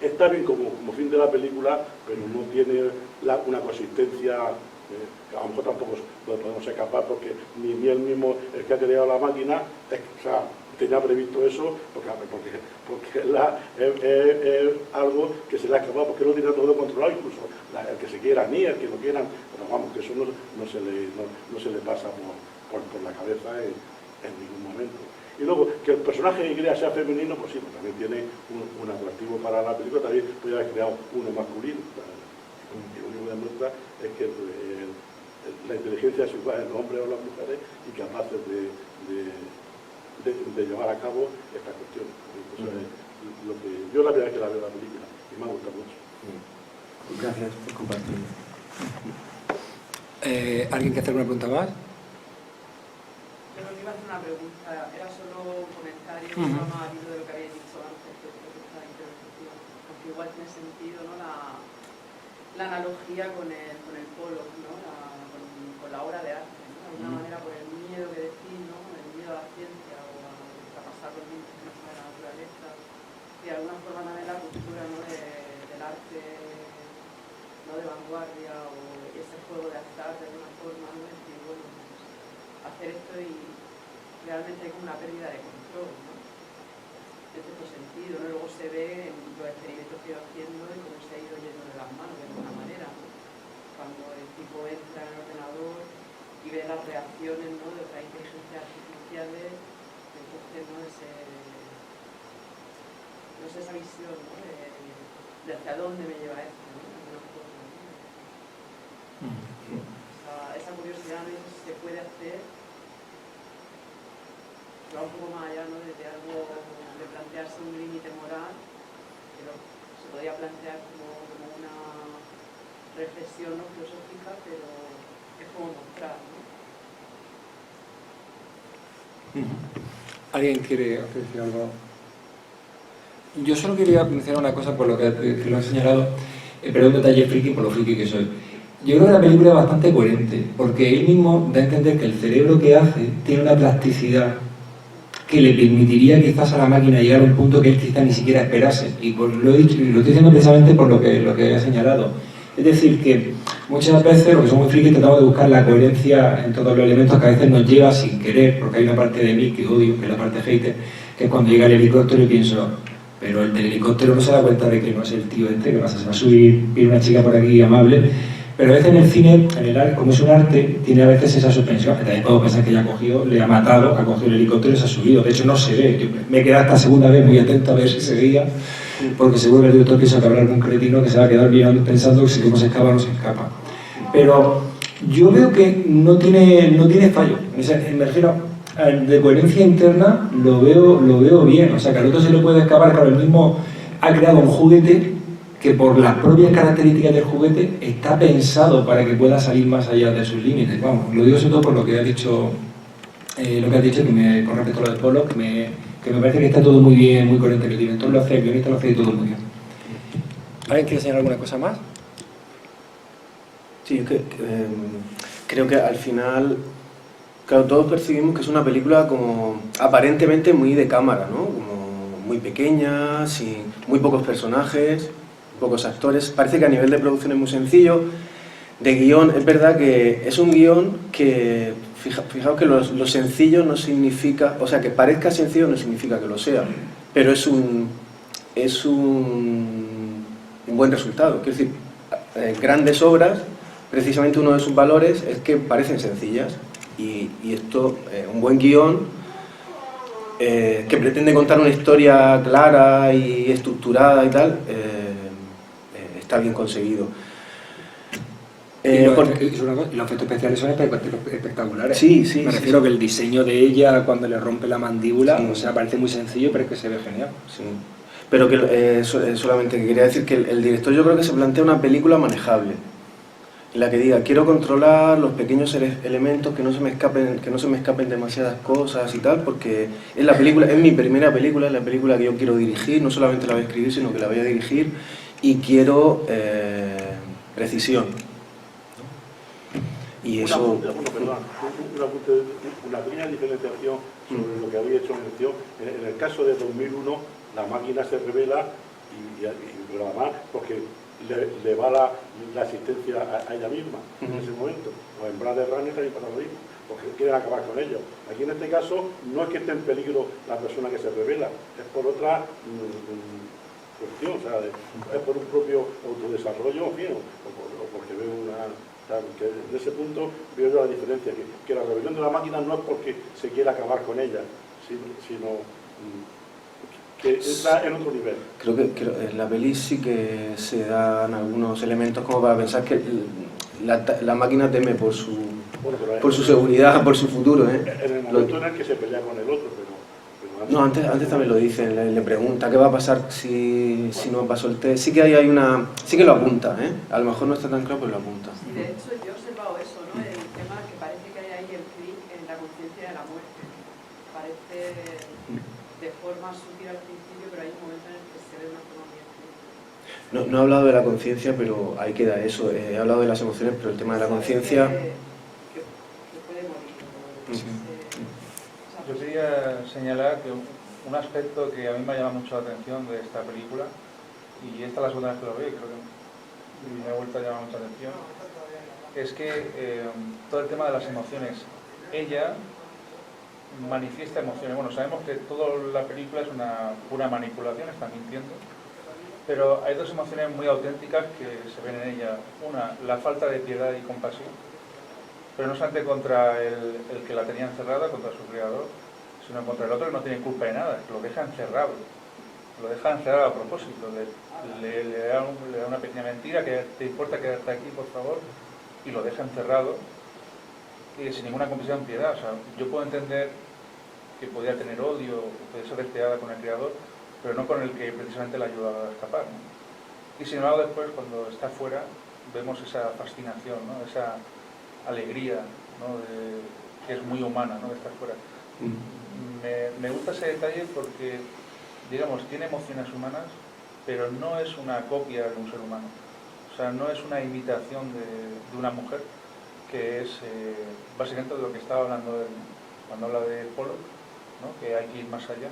S3: está bien como fin de la película, pero no tiene una consistencia que a lo mejor tampoco podemos escapar porque ni él mismo, el que ha creado la máquina, o sea, tenía previsto eso, porque es algo que se le ha escapado, porque él lo tiene todo controlado, incluso el que se quiera ni el que no quieran, pero vamos, que eso no se le pasa por la cabeza en ningún momento. Y luego, que el personaje que crea sea femenino, pues sí, pues también tiene un atractivo para la película, también podría haber creado uno masculino. Y lo único que demuestra es que la inteligencia es igual en los hombres o las mujeres y capaces de llevar a cabo esta cuestión. Entonces, yo la verdad es que la veo la película y me ha gustado mucho.
S2: Gracias por compartir.
S1: ¿Alguien quiere hacer una pregunta más?
S4: Yo no iba a hacer una pregunta, era solo un comentario, no ha habido de lo que habéis dicho antes de esta intervención, porque igual tiene sentido, ¿no? la analogía con el polo, ¿no? con la obra de arte, ¿no? De alguna manera por el miedo que decís, ¿no? El miedo a la ciencia o a lo que está pasando en la naturaleza, y de alguna forma también la cultura, ¿no? del arte, ¿no? De vanguardia o ese juego de azar de alguna forma, ¿no? Es decir, bueno, hacer esto y realmente hay como una pérdida de control, ¿no? En cierto sentido, ¿no? Luego se ve en los experimentos que he ido haciendo y cómo se ha ido yendo de las manos de alguna manera, ¿no? Cuando el tipo entra en el ordenador y ve las reacciones, ¿no? De otras inteligencias artificiales, entonces, ¿no? Esa visión, ¿no? De hacia dónde me lleva esto, ¿no? De alguna forma, ¿no? Esa curiosidad, ¿no? Eso se puede hacer, va un poco más allá, ¿no? Desde algo de plantearse un límite moral, pero se podría plantear como una reflexión, ¿no? Filosófica, pero es como mostrar, ¿no?
S1: ¿Alguien quiere decir algo? Yo solo quería mencionar una cosa por lo que lo he señalado, pero un detalle friki por lo friki que soy. Yo creo que la película es bastante coherente, porque él mismo da a entender que el cerebro que hace tiene una plasticidad que le permitiría quizás a la máquina llegar a un punto que él quizás ni siquiera esperase. Y lo estoy diciendo precisamente por lo que he señalado. Es decir, que muchas veces, lo que somos muy frikis, tratamos de buscar la coherencia en todos los elementos que a veces nos lleva sin querer, porque hay una parte de mí que odio, que es la parte hater, que es cuando llega el helicóptero y pienso, pero el del helicóptero no se da cuenta de que no es el tío este, que pasa, se va a subir, viene una chica por aquí amable. Pero a veces en el cine, como es un arte, tiene a veces esa suspensión. También puedo pensar que ella ha cogido, le ha matado, ha cogido el helicóptero y se ha subido. De hecho, no se ve. Yo me he quedado esta segunda vez muy atento a ver si se veía, porque seguro que el director piensa que habrá algún cretino que se va a quedar mirando pensando que si cómo se escapa o no se escapa. Pero yo veo que no tiene fallo. Me refiero de coherencia interna, lo veo bien. O sea, que al otro se le puede escapar, claro, él mismo ha creado un juguete que por las propias características del juguete está pensado para que pueda salir más allá de sus límites. Vamos, lo digo sobre todo por lo que ha dicho, con respecto a lo de Polo, que me parece que está todo muy bien, muy coherente, que el director lo hace, el guionista lo hace y todo muy bien. ¿Alguien quiere señalar alguna cosa más?
S2: Sí, creo que al final, claro, todos percibimos que es una película como aparentemente muy de cámara, ¿no? Como muy pequeña, sin muy pocos personajes, pocos actores. Parece que a nivel de producción es muy sencillo. De guión, es verdad que es un guión que, fijaos que lo sencillo no significa, o sea, que parezca sencillo no significa que lo sea, pero es un buen resultado. Quiero decir, grandes obras, precisamente uno de sus valores es que parecen sencillas, y esto, un buen guión, que pretende contar una historia clara y estructurada y tal, está bien conseguido.
S1: Y los efectos especiales son espectaculares.
S2: Sí.
S1: Me refiero que el diseño de ella cuando le rompe la mandíbula,
S2: sí.
S1: O sea, parece muy sencillo, pero es que se ve genial.
S2: Sí. Pero que solamente quería decir que el director, yo creo que se plantea una película manejable, en la que diga, quiero controlar los pequeños elementos, que no se me escapen demasiadas cosas y tal, porque es mi primera película, es la película que yo quiero dirigir, no solamente la voy a escribir, sino que la voy a dirigir, y quiero precisión. Y eso...
S3: Una pequeña diferenciación sobre lo que había hecho mención. En el caso de 2001, la máquina se revela, pero además, porque le va la existencia a ella misma en ese momento. O en Blade Runner también pasa lo mismo, porque quieren acabar con ellos. Aquí en este caso no es que esté en peligro la persona que se revela, es por otra cuestión, o sea, es por un propio autodesarrollo, en fin, o porque veo una... que en ese punto veo yo la diferencia, que la rebelión de la máquina no es porque se quiera acabar con ella, sino que entra en otro nivel.
S2: Creo que en la peli sí que se dan algunos elementos como para pensar que la máquina teme por su seguridad, por su futuro.
S3: En el momento en el que se pelea con el otro, pero
S2: no, antes también lo dicen, le pregunta qué va a pasar si no pasó el test. Sí que hay una... sí que lo apunta, ¿eh? A lo mejor no está tan claro, pero lo apunta.
S4: Sí, de hecho yo he observado eso, ¿no? El tema que parece que hay ahí el clic en la conciencia de la muerte. Parece de forma sutil al principio, pero hay un momento en el que se ve una forma muy explícita.
S2: No he hablado de la conciencia, pero ahí queda eso. He hablado de las emociones, pero el tema de la conciencia...
S4: Que puede morir.
S5: Yo quería señalar que un aspecto que a mí me ha llamado mucho la atención de esta película, y esta es la segunda vez que lo veo, y creo que me ha vuelto a llamar mucha atención, es que todo el tema de las emociones, ella manifiesta emociones. Bueno, sabemos que toda la película es una pura manipulación, está mintiendo, pero hay dos emociones muy auténticas que se ven en ella. Una, la falta de piedad y compasión, pero no solamente contra el que la tenía encerrada, contra su creador, sino contra el otro que no tiene culpa de nada, que lo deja encerrado. Lo deja encerrado a propósito, le da una pequeña mentira, que te importa quedarte aquí, por favor, y lo deja encerrado, y sin ninguna compasión, piedad. O sea, yo puedo entender que podía tener odio, puede ser despiadada con el creador, pero no con el que precisamente la ayudaba a escapar, ¿no? Y sin embargo después, cuando está fuera, vemos esa fascinación, ¿no? Esa alegría, ¿no? Que es muy humana, ¿no? De estar fuera. Me gusta ese detalle porque, digamos, tiene emociones humanas, pero no es una copia de un ser humano. O sea, no es una imitación de una mujer, que es básicamente de lo que estaba hablando él, cuando habla de Pollock, ¿no? Que hay que ir más allá,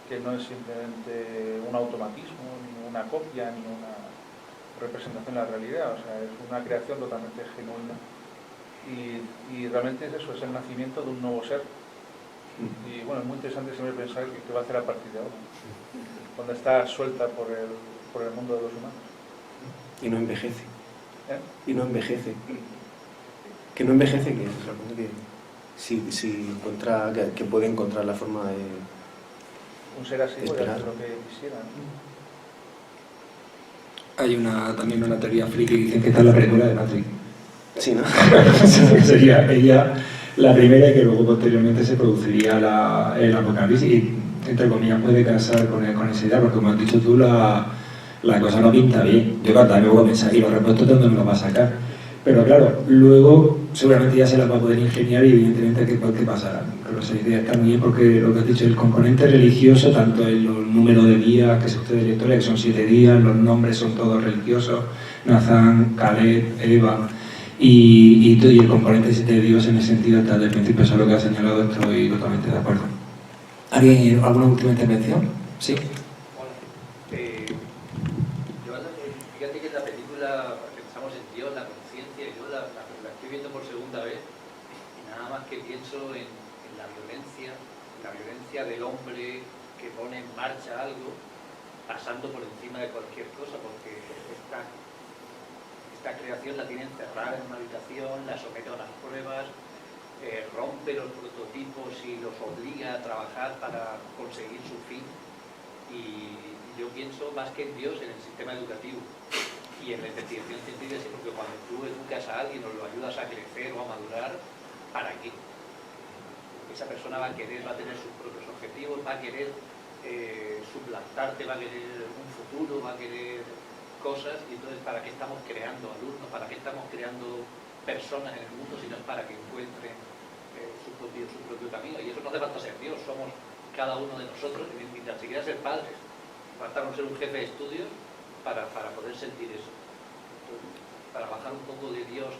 S5: que no es simplemente un automatismo, ni una copia, ni una representación de la realidad. O sea, es una creación totalmente genuina. Y realmente es eso, es el nacimiento de un nuevo ser. Y bueno, es muy interesante siempre pensar qué va a hacer a partir de ahora, cuando está suelta por el mundo de los humanos.
S2: Y no envejece.
S5: ¿Eh?
S2: Y no envejece. Que no envejece, que es realmente si encuentra, que puede encontrar la forma de...
S5: Un ser así puede hacer lo que quisiera, ¿no?
S1: Hay también una teoría friki que dicen que esta es la precuela de Matrix.
S2: Sí, ¿no?
S1: Sería ella la primera y que luego posteriormente se produciría el apocalipsis y, entre comillas, puede casar con esa idea, porque como has dicho tú, la cosa no pinta bien. Yo también me voy a pensar, ¿y los repuestos de dónde me los va a sacar? Pero claro, luego seguramente ya se las va a poder ingeniar y evidentemente qué pasará. Pero esa idea está muy bien porque lo que has dicho, el componente religioso, tanto en los números de días que sucede en la historia, que son 7 días, los nombres son todos religiosos, Nazán, Caleb, Eva, y el componente de Dios en ese sentido hasta desde el principio, eso es lo que ha señalado, estoy totalmente de acuerdo. ¿Alguien, alguna última intervención? Sí.
S6: Fíjate que en la película pensamos en Dios, la conciencia, y yo la estoy viendo por segunda vez y nada más que pienso en la violencia del hombre que pone en marcha algo pasando por encima de cualquier cosa, porque esta creación la tiene encerrada en una habitación, la somete a unas pruebas, rompe los prototipos y los obliga a trabajar para conseguir su fin. Y yo pienso más que en Dios, en el sistema educativo y en la investigación científica, sí, porque cuando tú educas a alguien o lo ayudas a crecer o a madurar, ¿para qué? Esa persona va a tener sus propios objetivos, va a querer suplantarte, va a querer un futuro, va a querer cosas, y entonces ¿para qué estamos creando alumnos? ¿Para qué estamos creando personas en el mundo si no es para que encuentren su propio camino? Y eso no hace falta ser Dios, somos cada uno de nosotros, ni tan siquiera ser padres, falta no ser un jefe de estudios para poder sentir eso. Entonces, para bajar un poco de Dios,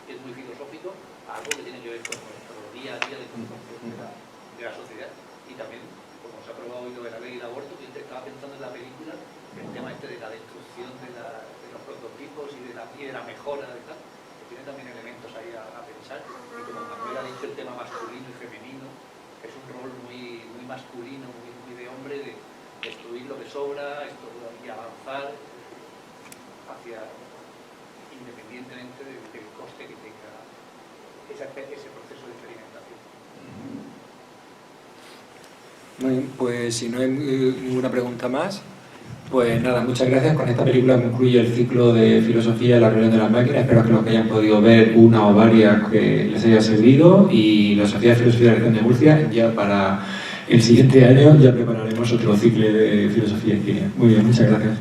S6: que es muy filosófico, a algo que tiene que ver con nuestro día a día de construcción de la sociedad. Y también, como se ha aprobado hoy lo de la ley del aborto, yo estaba pensando en la película, el tema este de la destrucción de los los prototipos y de la mejora de tal, que tiene también elementos ahí a pensar. Y como Manuel ha dicho, el tema masculino y femenino, que es un rol muy masculino, muy de hombre, de destruir lo que sobra y avanzar hacia, independientemente del coste que tenga ese proceso de experimentación.
S1: Muy bien, pues si no hay ninguna pregunta más, pues nada, muchas gracias. Con esta película concluye el ciclo de filosofía de la reunión de las máquinas. Espero que los que hayan podido ver una o varias que les haya servido, y la Sociedad de Filosofía de la Región de Murcia, ya para el siguiente año ya prepararemos otro ciclo de filosofía y cine. Muy bien, muchas gracias.